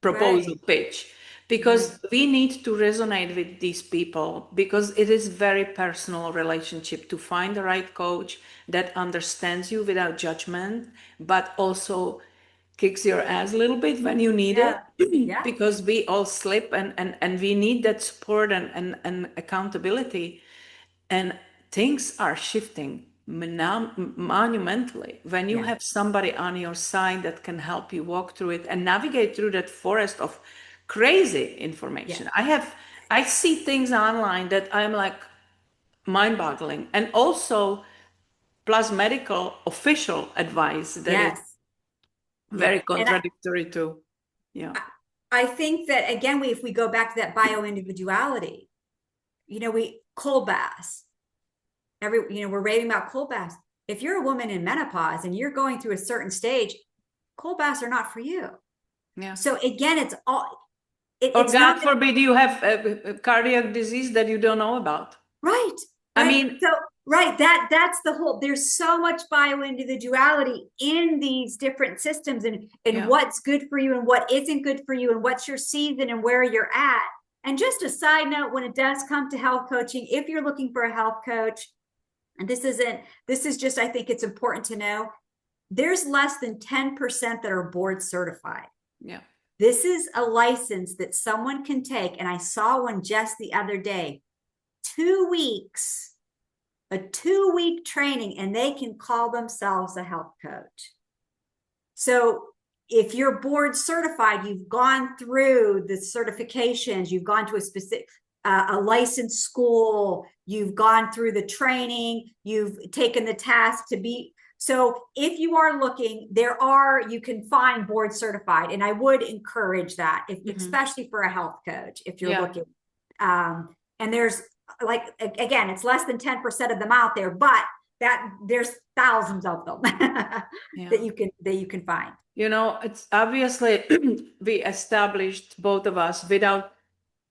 proposal right, pitch, right, because we need to resonate with these people, because it is very personal relationship to find the right coach that understands you without judgment, but also kicks your ass a little bit when you need yeah, it. yeah, Because we all slip, and we need that support and accountability. And things are shifting monumentally when you yeah, have somebody on your side that can help you walk through it and navigate through that forest of crazy yeah, information. I see things online that I'm like mind-boggling, and also plus medical official advice that is yes, yeah. very And contradictory too. Yeah. I think that again, if we go back to that bio individuality, we cold baths. We're raving about cold baths. If you're a woman in menopause and you're going through a certain stage, cold baths are not for you. Yeah. So again, Or it's not God forbid you have a cardiac disease that you don't know about. right, I right. mean, So right, that's the whole. There's so much bio individuality in these different systems, and yeah. what's good for you and what isn't good for you, and what's your season and where you're at. And just a side note, when it does come to health coaching, if you're looking for a health coach, and this is just, I think it's important to know, there's less than 10% that are board certified. Yeah. This is a license that someone can take. And I saw one just the other day, 2 weeks, a 2 week training, and they can call themselves a health coach. So if you're board certified, you've gone through the certifications, you've gone to a specific, a licensed school, you've gone through the training, you've taken the task to be. So if you are looking, you can find board certified. And I would encourage that, Mm-hmm. especially for a health coach, if you're Yeah. looking. And there's, like, again, it's less than 10% of them out there, but that there's thousands of them that Yeah. you can find. It's obviously we established, both of us, without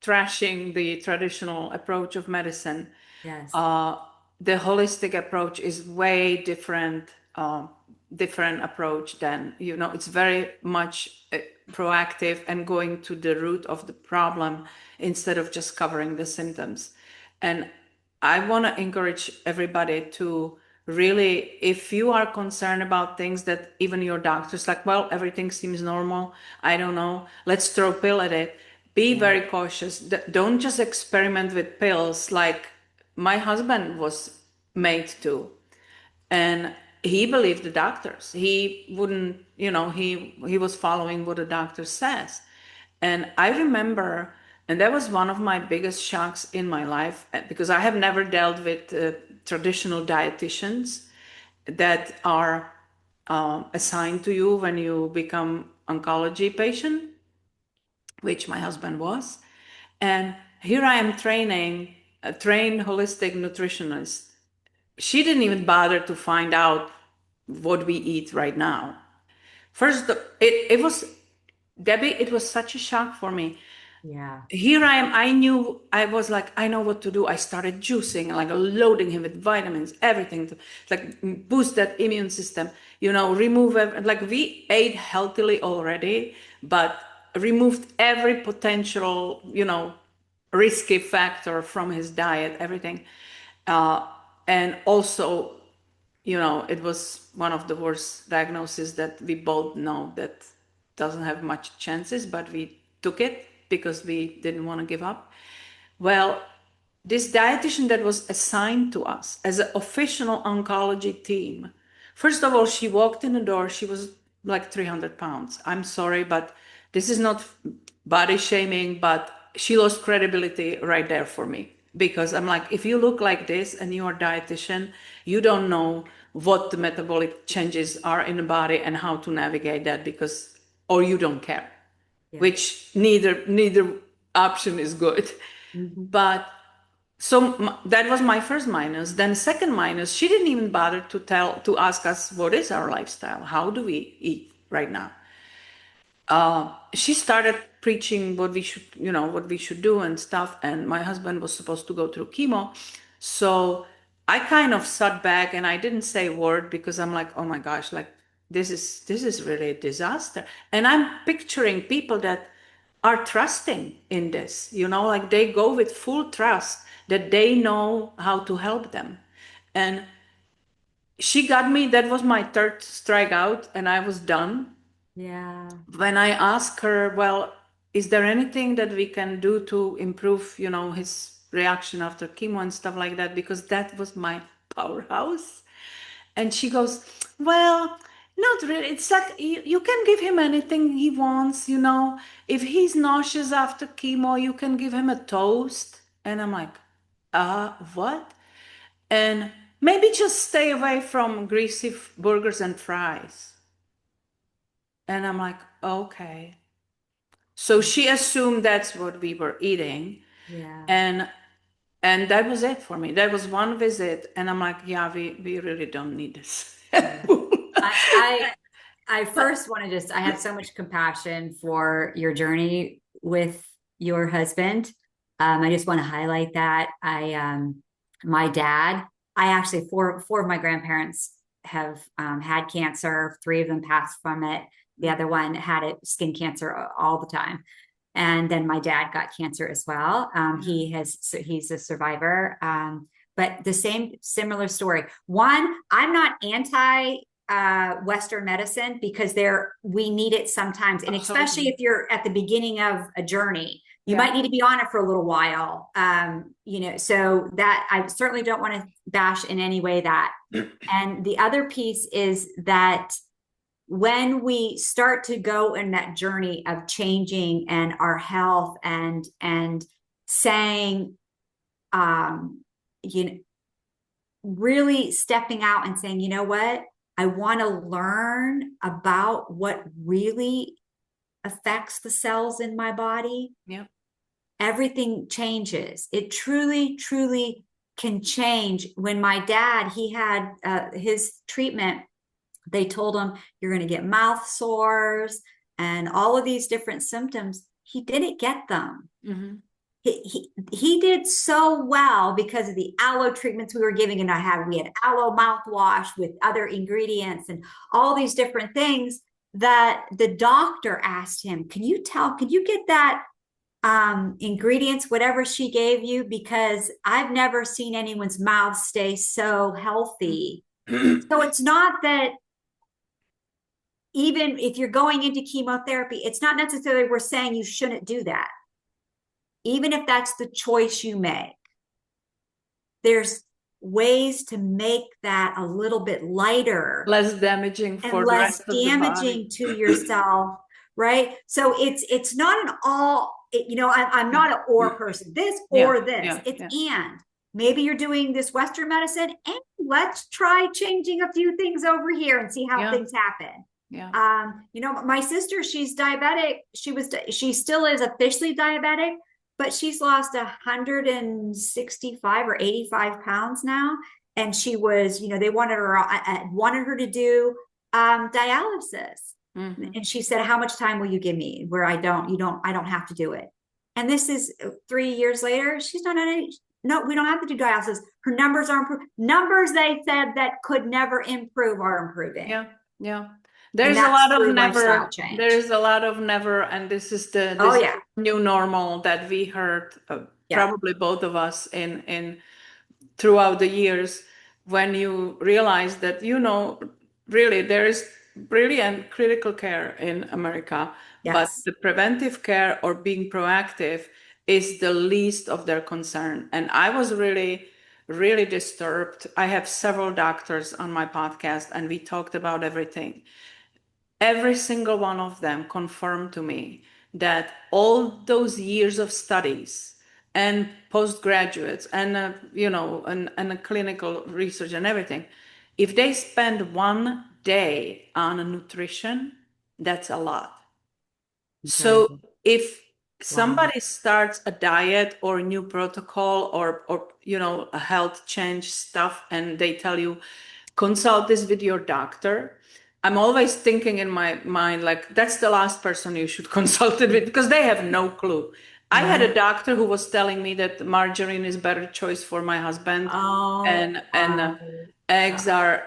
trashing the traditional approach of medicine. Yes. Uh, the holistic approach is way different approach than, it's very much proactive and going to the root of the problem instead of just covering the symptoms. And I want to encourage everybody to really, if you are concerned about things that even your doctor's like, well, everything seems normal, I don't know, let's throw a pill at it. Be Yeah. very cautious. Don't just experiment with pills like my husband was made to. And he believed the doctors. He wouldn't, he was following what the doctor says. And I remember And that was one of my biggest shocks in my life because I have never dealt with traditional dietitians that are assigned to you when you become oncology patient, which my husband was. And here I am training a trained holistic nutritionist. She didn't even bother to find out what we eat right now. First, it was, Debbie, it was such a shock for me. Yeah. Here I am. I knew, I was like, I know what to do. I started juicing, like loading him with vitamins, everything to like boost that immune system, remove, like we ate healthily already, but removed every potential, risky factor from his diet, everything. And also, it was one of the worst diagnoses that we both know that doesn't have much chances, but we took it because we didn't want to give up. Well, this dietitian that was assigned to us as an official oncology team, first of all, she walked in the door, she was like 300 pounds. I'm sorry, but this is not body shaming, but she lost credibility right there for me. Because I'm like, if you look like this and you're a dietitian, you don't know what the metabolic changes are in the body and how to navigate that or you don't care, Yeah. which neither option is good. Hmm. But so that was my first minus. Then second minus, she didn't even bother to ask us what is our lifestyle, how do we eat right now. She started preaching what we should do and stuff. And my husband was supposed to go through chemo, so I kind of sat back and I didn't say a word because I'm like, oh my gosh, like this is really a disaster. And I'm picturing people that are trusting in this, like they go with full trust that they know how to help them. And she got me. That was my third strikeout, and I was done Yeah. when I asked her, well, is there anything that we can do to improve, his reaction after chemo and stuff like that? Because that was my powerhouse. And she goes, well, not really. It's like you can give him anything he wants, If he's nauseous after chemo, you can give him a toast. And I'm like, what? And maybe just stay away from greasy burgers and fries. And I'm like, okay. So she assumed that's what we were eating. Yeah. And and that was it for me. That was one visit. And I'm like, yeah, we really don't need this. Yeah. I, I I first want to I have so much compassion for your journey with your husband. I just want to highlight that. My dad, I actually, four of my grandparents have had cancer. Three of them passed from it. The other one had skin cancer all the time. And then my dad got cancer as well. He's a survivor. But the similar story. One, I'm not anti Western medicine because we need it sometimes, and especially Absolutely. if you're at the beginning of a journey, you Yeah. might need to be on it for a little while. So that I certainly don't want to bash in any way that. And the other piece is that when we start to go in that journey of changing and our health and saying, you know, really stepping out and saying, you know what, I want to learn about what really affects the cells in my body. Yeah. Everything changes. It truly, truly can change. When my dad, he had his treatment, they told him, you're going to get mouth sores and all of these different symptoms. He didn't get them. Mm-hmm. He did so well because of the aloe treatments we were giving, and we had aloe mouthwash with other ingredients and all these different things that the doctor asked him, can you get that ingredients, whatever she gave you, because I've never seen anyone's mouth stay so healthy. So it's not that even if you're going into chemotherapy, it's not necessarily we're saying you shouldn't do that. Even if that's the choice you make, there's ways to make that a little bit lighter Less damaging and for the less rest of the body. damaging to yourself right? So it's not an all, I'm not an or person, this or this. It's and. Maybe you're doing this Western medicine, and let's try changing a few things over here and see how things happen. My sister, she's diabetic. She still is officially diabetic, but she's lost 165 or 85 pounds now. And she was, they wanted her to do dialysis. And she said, how much time will you give me where I don't have to do it? And this is 3 years later. She's not any. No, we don't have to do dialysis. Her numbers are improved. Numbers they said that could never improve are improving. Yeah. There's a lot of never. There's a lot of never, and this is the new normal that we heard, probably both of us in throughout the years, when you realize that really there is brilliant critical care in America, but the preventive care or being proactive is the least of their concern. And I was really, really disturbed. I have several doctors on my podcast, and we talked about everything. Every single one of them confirmed to me that all those years of studies and postgraduates and and a clinical research and everything, if they spend one day on a nutrition, that's a lot. So if somebody starts a diet or a new protocol or a health change stuff, and they tell you consult this with your doctor, I'm always thinking in my mind, like, that's the last person you should consult it with, because they have no clue. I had a doctor who was telling me that margarine is better choice for my husband, and eggs are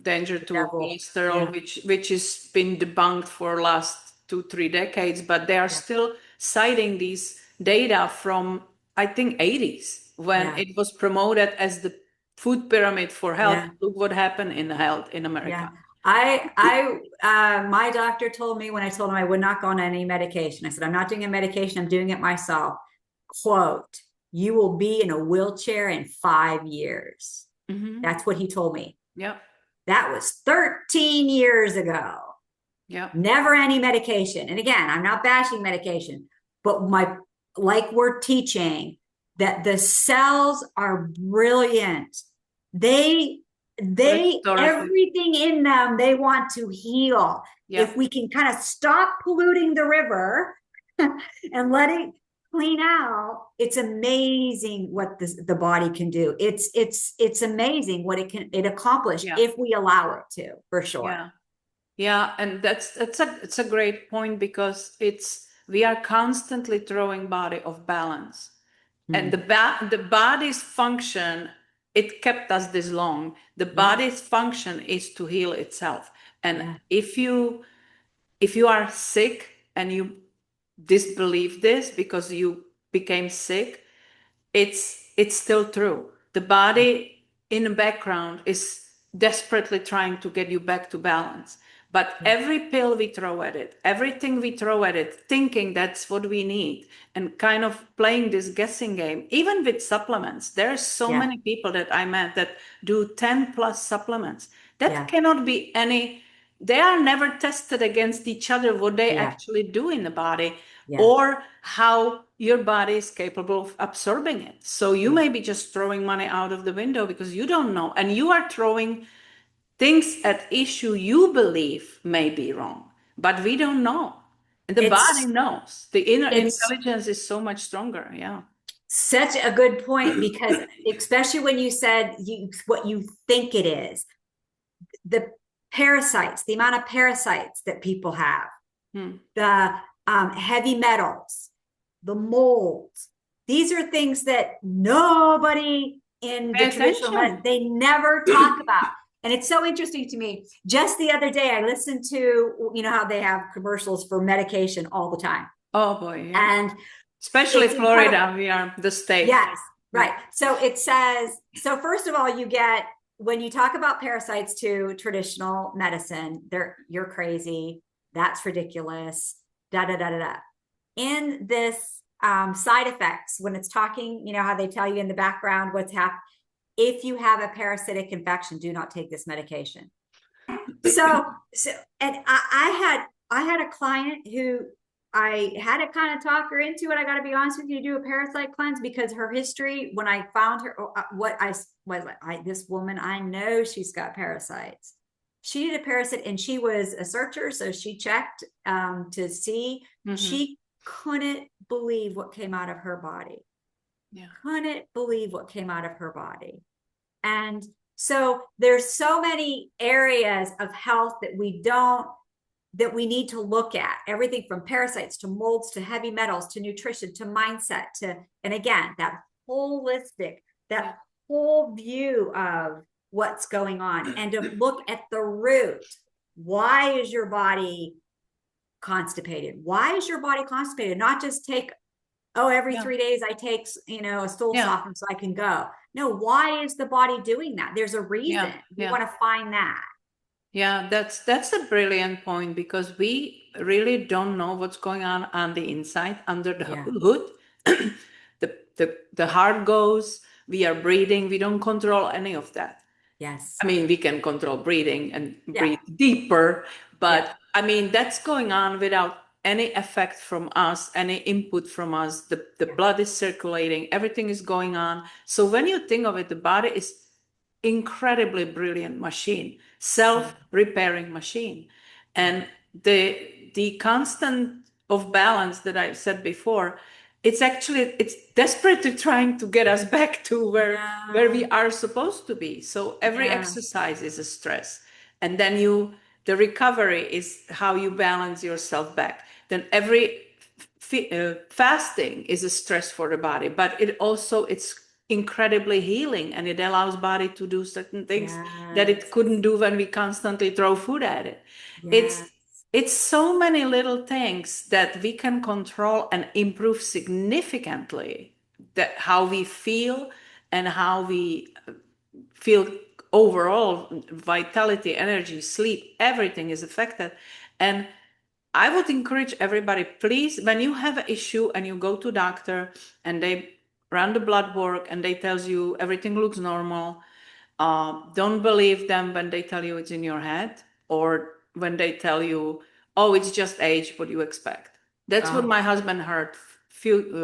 danger to cholesterol, which has been debunked for last 2-3 decades, but they are still citing these data from, I think, 80s, when it was promoted as the food pyramid for health. Look what happened in health in America. My doctor told me, when I told him I would not go on any medication, I said, I'm not doing a medication, I'm doing it myself. Quote, you will be in a wheelchair in 5 years. That's what he told me. That was 13 years ago. Never any medication. And again, I'm not bashing medication, but like we're teaching that the cells are brilliant. They everything in them, they want to heal. If we can kind of stop polluting the river and let it clean out, it's amazing what the body can do. It's amazing what it accomplish if we allow it to, for sure. And it's a great point, because we are constantly throwing body off balance. And the body's function, it kept us this long. The body's function is to heal itself. And if you are sick and you disbelieve this because you became sick, it's still true. The body in the background is desperately trying to get you back to balance. But every pill we throw at it, everything we throw at it, thinking that's what we need, and kind of playing this guessing game, even with supplements. There are so many people that I met that do 10 plus supplements. That cannot be they are never tested against each other, what they actually do in the body, or how your body is capable of absorbing it. So you may be just throwing money out of the window because you don't know. And you are throwing things at issue you believe may be wrong, but we don't know. And the body knows. The inner intelligence is so much stronger. Such a good point, because especially when you said what you think it is, the parasites, the amount of parasites that people have, the heavy metals, the molds, these are things that nobody in the traditional medicine, they never talk about. And it's so interesting to me. Just the other day, I listened to, how they have commercials for medication all the time. Oh boy. And especially Florida, we are the state. Yes, right. So it says, so first of all, when you talk about parasites to traditional medicine, you're crazy. That's ridiculous. Da, da, da, da, da. In this side effects, when it's talking, how they tell you in the background what's happening. If you have a parasitic infection, do not take this medication. So, and I had I had a client who I had to kind of talk her into it. I got to be honest with you, to do a parasite cleanse because her history, when I found her, what I was like, this woman, I know she's got parasites. She did a parasite and she was a searcher. So she checked to see. Mm-hmm. She couldn't believe what came out of her body. Yeah. Couldn't believe what came out of her body. And so there's so many areas of health that we need to look at, everything from parasites to molds to heavy metals to nutrition to mindset to, and again, that holistic, Yeah. that whole view of what's going on and to look at the root. Why is your body constipated? Why is your body constipated? Not just take, oh, every Yeah. 3 days I take, a stool Yeah. softener so I can go. No, why is the body doing that? There's a reason. Yeah. We Yeah. want to find that. Yeah, that's a brilliant point because we really don't know what's going on the inside under the Yeah. hood. The heart goes, we are breathing, we don't control any of that. Yes. I mean, we can control breathing and Yeah. breathe deeper, Yeah. but I mean, that's going on without any effect from us, any input from us. The Yeah. blood is circulating, everything is going on. So when you think of it, the body is incredibly brilliant machine, self-repairing machine. And the constant of balance that I said before, it's desperately trying to get us back to where we Yeah. are supposed to be. So every Yeah. exercise is a stress. And then the recovery is how you balance yourself back. Then every fasting is a stress for the body, but it's incredibly healing and it allows body to do certain things that it Yes. couldn't do when we constantly throw food at it. Yes. It's so many little things that we can control and improve significantly, that how we feel and how we feel overall, vitality, energy, sleep, everything is affected. And I would encourage everybody, please, when you have an issue and you go to doctor and they run the blood work and they tells you everything looks normal, don't believe them when they tell you it's in your head or when they tell you, oh, it's just age, what you expect. That's what Oh, my husband heard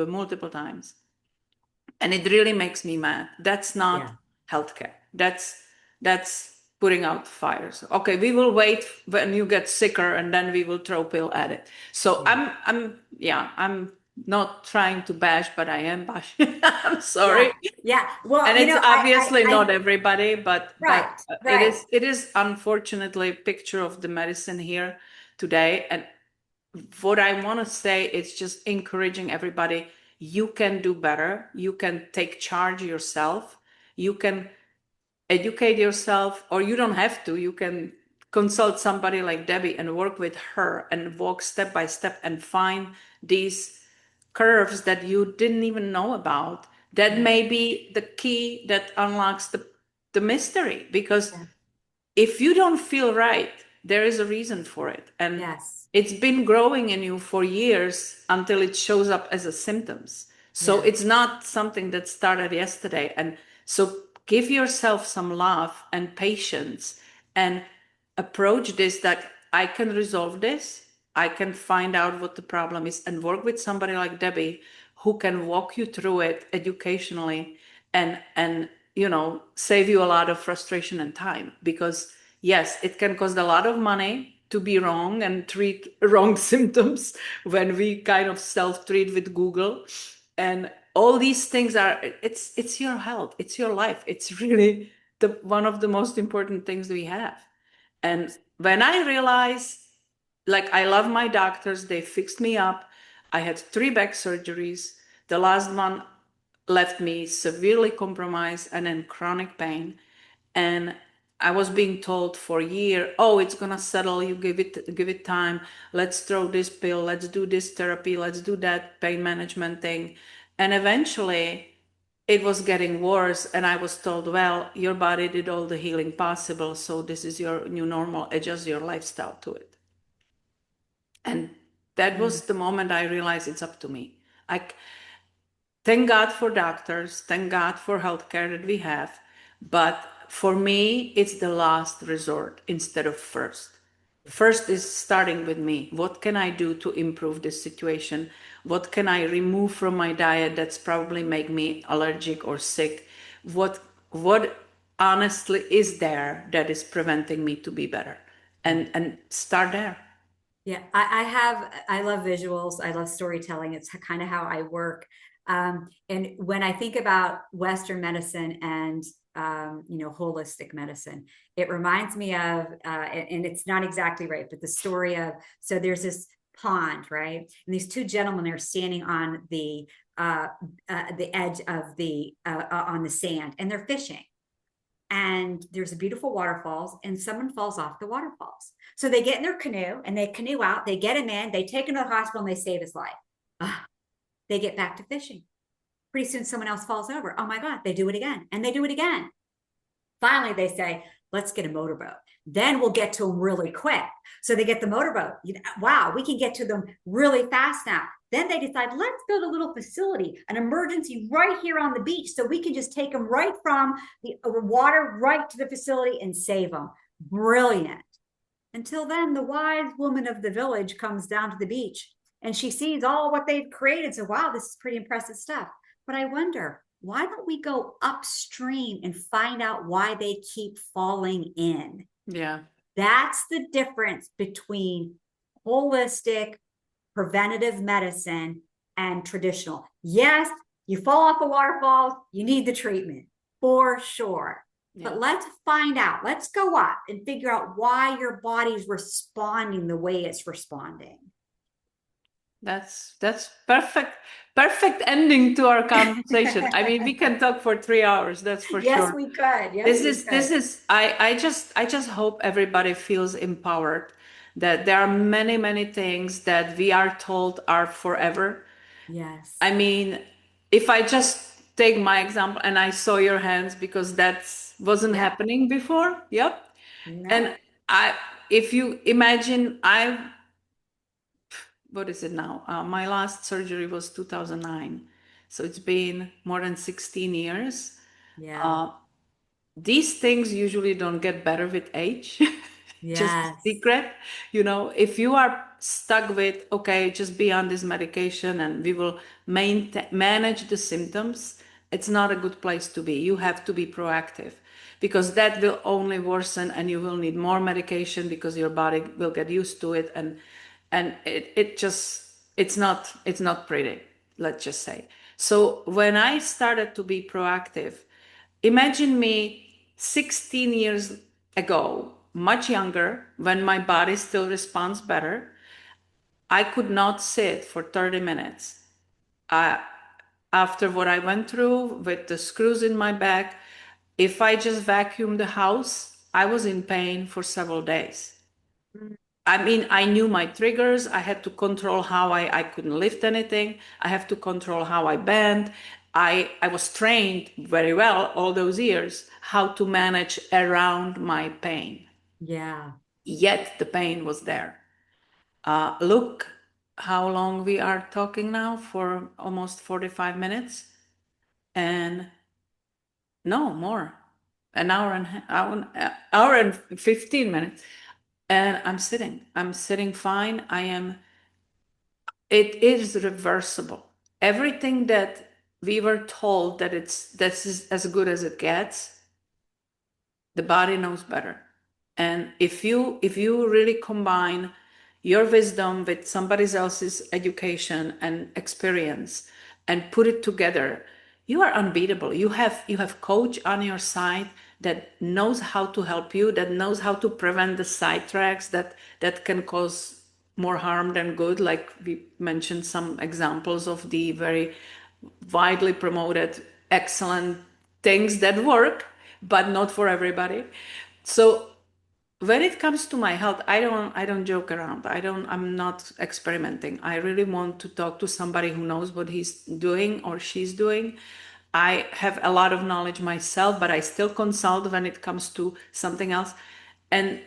multiple times. And it really makes me mad. That's not yeah. healthcare. That's putting out fires. Okay, we will wait when you get sicker and then we will throw pill at it. So Yeah. I'm not trying to bash, but I am bashing. I'm Yeah. sorry. Yeah. Well, And it's obviously I, not everybody, but right. it Right. is it is unfortunately a picture of the medicine here today. And what I want to say is just encouraging everybody. You can do better. You can take charge yourself. You can educate yourself, or you don't have to. You can consult somebody like Debbie and work with her and walk step by step and find these curves that you didn't even know about. That Yeah. may be the key that unlocks the mystery, because Yeah. if you don't feel right, there is a reason for it. And Yes. it's been growing in you for years until it shows up as a symptoms. So Yeah. it's not something that started yesterday. And so give yourself some love and patience and approach this, that I can resolve this. I can find out what the problem is and work with somebody like Debbie who can walk you through it educationally and save you a lot of frustration and time. Because yes, it can cost a lot of money to be wrong and treat wrong symptoms when we kind of self-treat with Google. And all these things it's your health, it's your life, it's really the one of the most important things we have. And when I realized, like, I love my doctors, they fixed me up. I had 3 back surgeries. The last one left me severely compromised and in chronic pain. And I was being told for a year, oh, it's gonna settle, you give it time. Let's throw this pill, let's do this therapy, let's do that pain management thing. And eventually it was getting worse, and I was told, well, your body did all the healing possible, so this is your new normal, adjust your lifestyle to it. And that Mm. was the moment I realized it's up to me. I thank God for doctors, thank God for healthcare that we have, but for me, it's the last resort instead of first. First is starting with me. What can I do to improve this situation? What can I remove from my diet that's probably make me allergic or sick? What honestly is there that is preventing me to be better? Yeah. And start there. Yeah, I love visuals. I love storytelling. It's kind of how I work. And when I think about Western medicine and, holistic medicine, it reminds me of, and it's not exactly right, but the story of, so there's this pond, right? And these two gentlemen are standing on the edge of on the sand, and they're fishing, and there's a beautiful waterfalls, and someone falls off the waterfalls. So they get in their canoe and they canoe out, they get him in, they take him to the hospital, and they save his life. They get back to fishing. Pretty soon someone else falls over. Oh my God, they do it again, and they do it again. Finally, they say, let's get a motorboat. Then we'll get to them really quick. So they get the motorboat. Wow, we can get to them really fast now. Then they decide, let's build a little facility, an emergency right here on the beach, so we can just take them right from the water right to the facility and save them. Brilliant. Until then, the wise woman of the village comes down to the beach and she sees all what they've created. So, wow, this is pretty impressive stuff. But I wonder, why don't we go upstream and find out why they keep falling in? Yeah. That's the difference between holistic preventative medicine and traditional. Yes, you fall off the waterfalls, you need the treatment for sure. Yeah. But let's find out. Let's go up and figure out why your body's responding the way it's responding. That's perfect ending to our conversation. I mean, we can talk for 3 hours, that's for Yes, sure. we could. Yes, This we is could. this is I just hope everybody feels empowered that there are many things that we are told are forever. Yes. I mean, if I just take my example, and I saw your hands because that wasn't Yeah. happening before. Yep. No. And I if you imagine, what is it now? My last surgery was 2009. So it's been more than 16 years. Yeah. These things usually don't get better with age. Just a Yes. secret. If you are stuck with, okay, just be on this medication and we will manage the symptoms, it's not a good place to be. You have to be proactive because that will only worsen and you will need more medication because your body will get used to it, and it's not pretty, let's just say. So when I started to be proactive, imagine me 16 years ago, much younger, when my body still responds better. I could not sit for 30 minutes. After what I went through with the screws in my back, if I just vacuumed the house, I was in pain for several days. I mean, I knew my triggers. I had to control how I couldn't lift anything. I have to control how I bend. I was trained very well all those years how to manage around my pain. Yeah. Yet the pain was there. Look how long we are talking now, for almost 45 minutes. And no more, an hour and 15 minutes. And I'm sitting fine. It is reversible. Everything that we were told that this is as good as it gets, the body knows better. And if you really combine your wisdom with somebody else's education and experience and put it together, you are unbeatable. You have coach on your side that knows how to help you, that knows how to prevent the sidetracks that can cause more harm than good. Like we mentioned some examples of the very widely promoted excellent things that work, but not for everybody. So when it comes to my health, I don't joke around. I'm not experimenting. I really want to talk to somebody who knows what he's doing or she's doing. I have a lot of knowledge myself, but I still consult when it comes to something else. And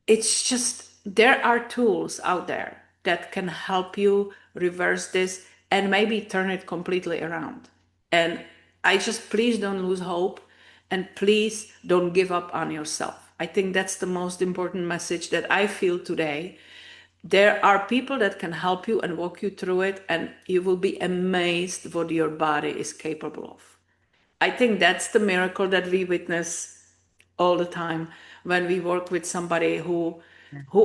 it's just, there are tools out there that can help you reverse this and maybe turn it completely around. And I just, please don't lose hope, and please don't give up on yourself. I think that's the most important message that I feel today. There are people that can help you and walk you through it, and you will be amazed what your body is capable of. I think that's the miracle that we witness all the time when we work with somebody who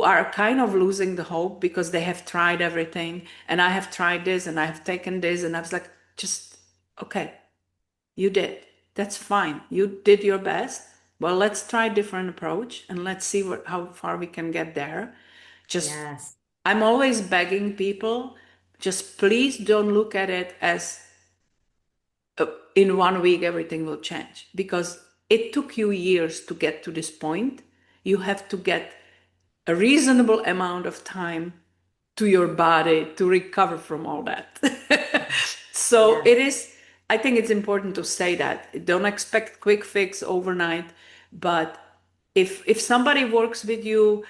are kind of losing the hope because they have tried everything, and I have tried this and I have taken this, and I was like, just okay, you did. That's fine. You did your best. Well, let's try a different approach and let's see how far we can get there. Just, Yes. I'm always begging people, just please don't look at it as in 1 week everything will change, because it took you years to get to this point. You have to get a reasonable amount of time to your body to recover from all that. So Yes. it is, I think it's important to say that. Don't expect quick fix overnight, but if somebody works with you,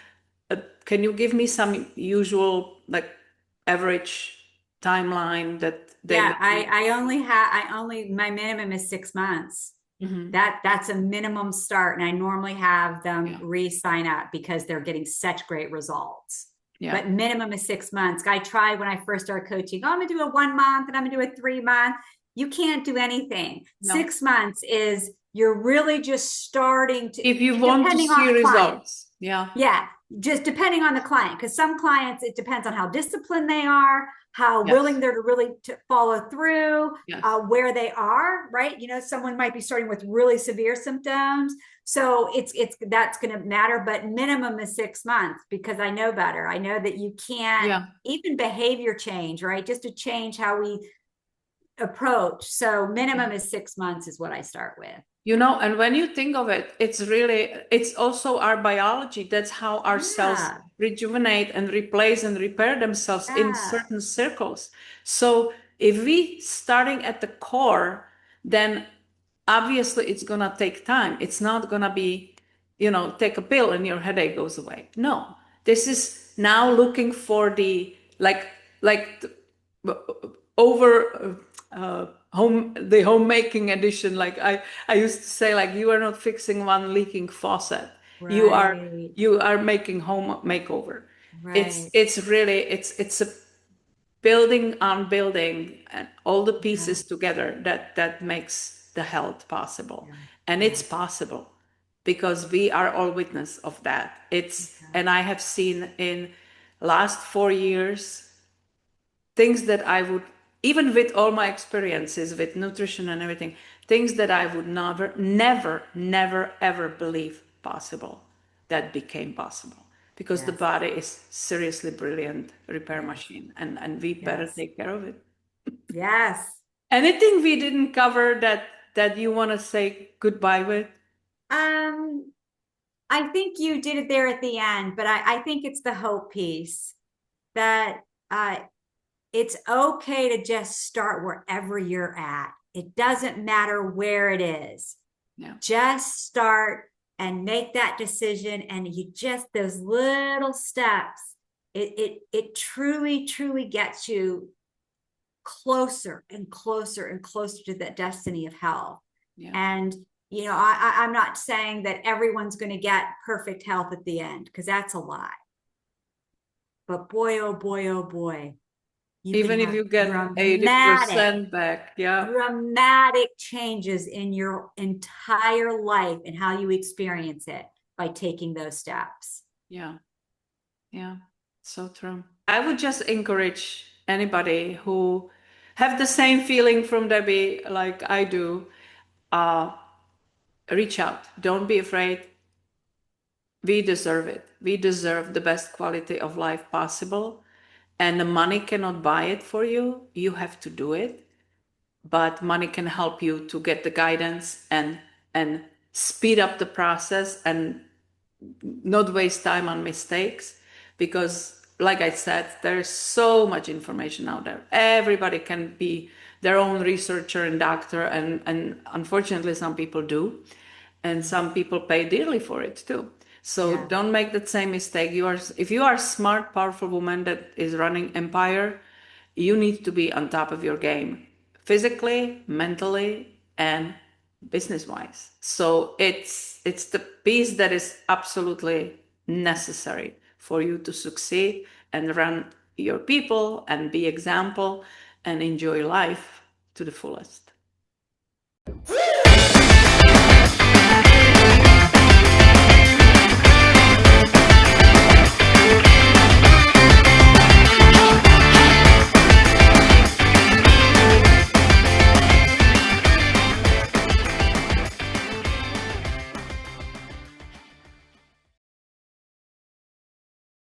can you give me some usual like average timeline that they Yeah, would I be? I only have I only my minimum is 6 months. Mhm. That's a minimum start, and I normally have them Yeah, re-sign up because they're getting such great results. yeah, But minimum is 6 months. I tried when I first started coaching. Oh, I'm gonna do a 1 month and I'm gonna do a 3 month. You can't do anything. no. 6 months is you're really just starting to, If you want to depending on see the client. results, yeah, Yeah, just depending on the client, because some clients, it depends on how disciplined they are, how willing yes, they're to really to follow through, yes. where they are, right? Someone might be starting with really severe symptoms, so it's that's going to matter. But minimum is 6 months because I know better. I know that you can't Yeah. even behavior change, right? Just to change how we approach. So Yeah. minimum is 6 months is what I start with. And when you think of it, it's also our biology. That's how our cells Yeah, rejuvenate and replace and repair themselves in yeah, certain circles. So if we starting at the core, then obviously it's gonna take time. It's not gonna be, take a pill and your headache goes away. No, this is now looking for the like over the homemaking edition. Like I used to say, like, you are not fixing one leaking faucet, you are right, you are making home makeover. it's right. it's really it's a building on building and all the Yeah, pieces together that makes the health possible. yeah, And it's yeah, possible because we are all witness of that. And I have seen in last 4 years things that I would, even with all my experiences with nutrition and everything, things that I would never, ever believe possible, that became possible. Because the yes, body is seriously brilliant repair yes, machine, and we better yes, take care of it. yes. Anything we didn't cover that you want to say goodbye with? Um, I think you did it there at the end, but I think it's the hope piece that uh, it's okay to just start wherever you're at. It doesn't matter where it is. Yeah, Just start and make that decision, and you just those little steps. It truly, truly gets you closer and closer and closer to that destiny of health. yeah, And I'm not saying that everyone's going to get perfect health at the end, because that's a lie. But boy, oh boy, oh boy, you can even if have you get dramatic, 80% back. Yeah, dramatic changes in your entire life and how you experience it by taking those steps. yeah, yeah, so true. I would just encourage anybody who have the same feeling from Debbie like I do. uh Reach out, don't be afraid. We deserve it. We deserve the best quality of life possible, and the money cannot buy it for you. You have to do it. But money can help you to get the guidance and speed up the process and not waste time on mistakes. Because like I said, there's so much information out there. Everybody can be their own researcher and doctor, and unfortunately some people do, and some people pay dearly for it too. So Yeah. don't make that same mistake. If you are a smart, powerful woman that is running empire, you need to be on top of your game, physically, mentally, and business wise. So it's the piece that is absolutely necessary for you to succeed and run your people and be example and enjoy life to the fullest.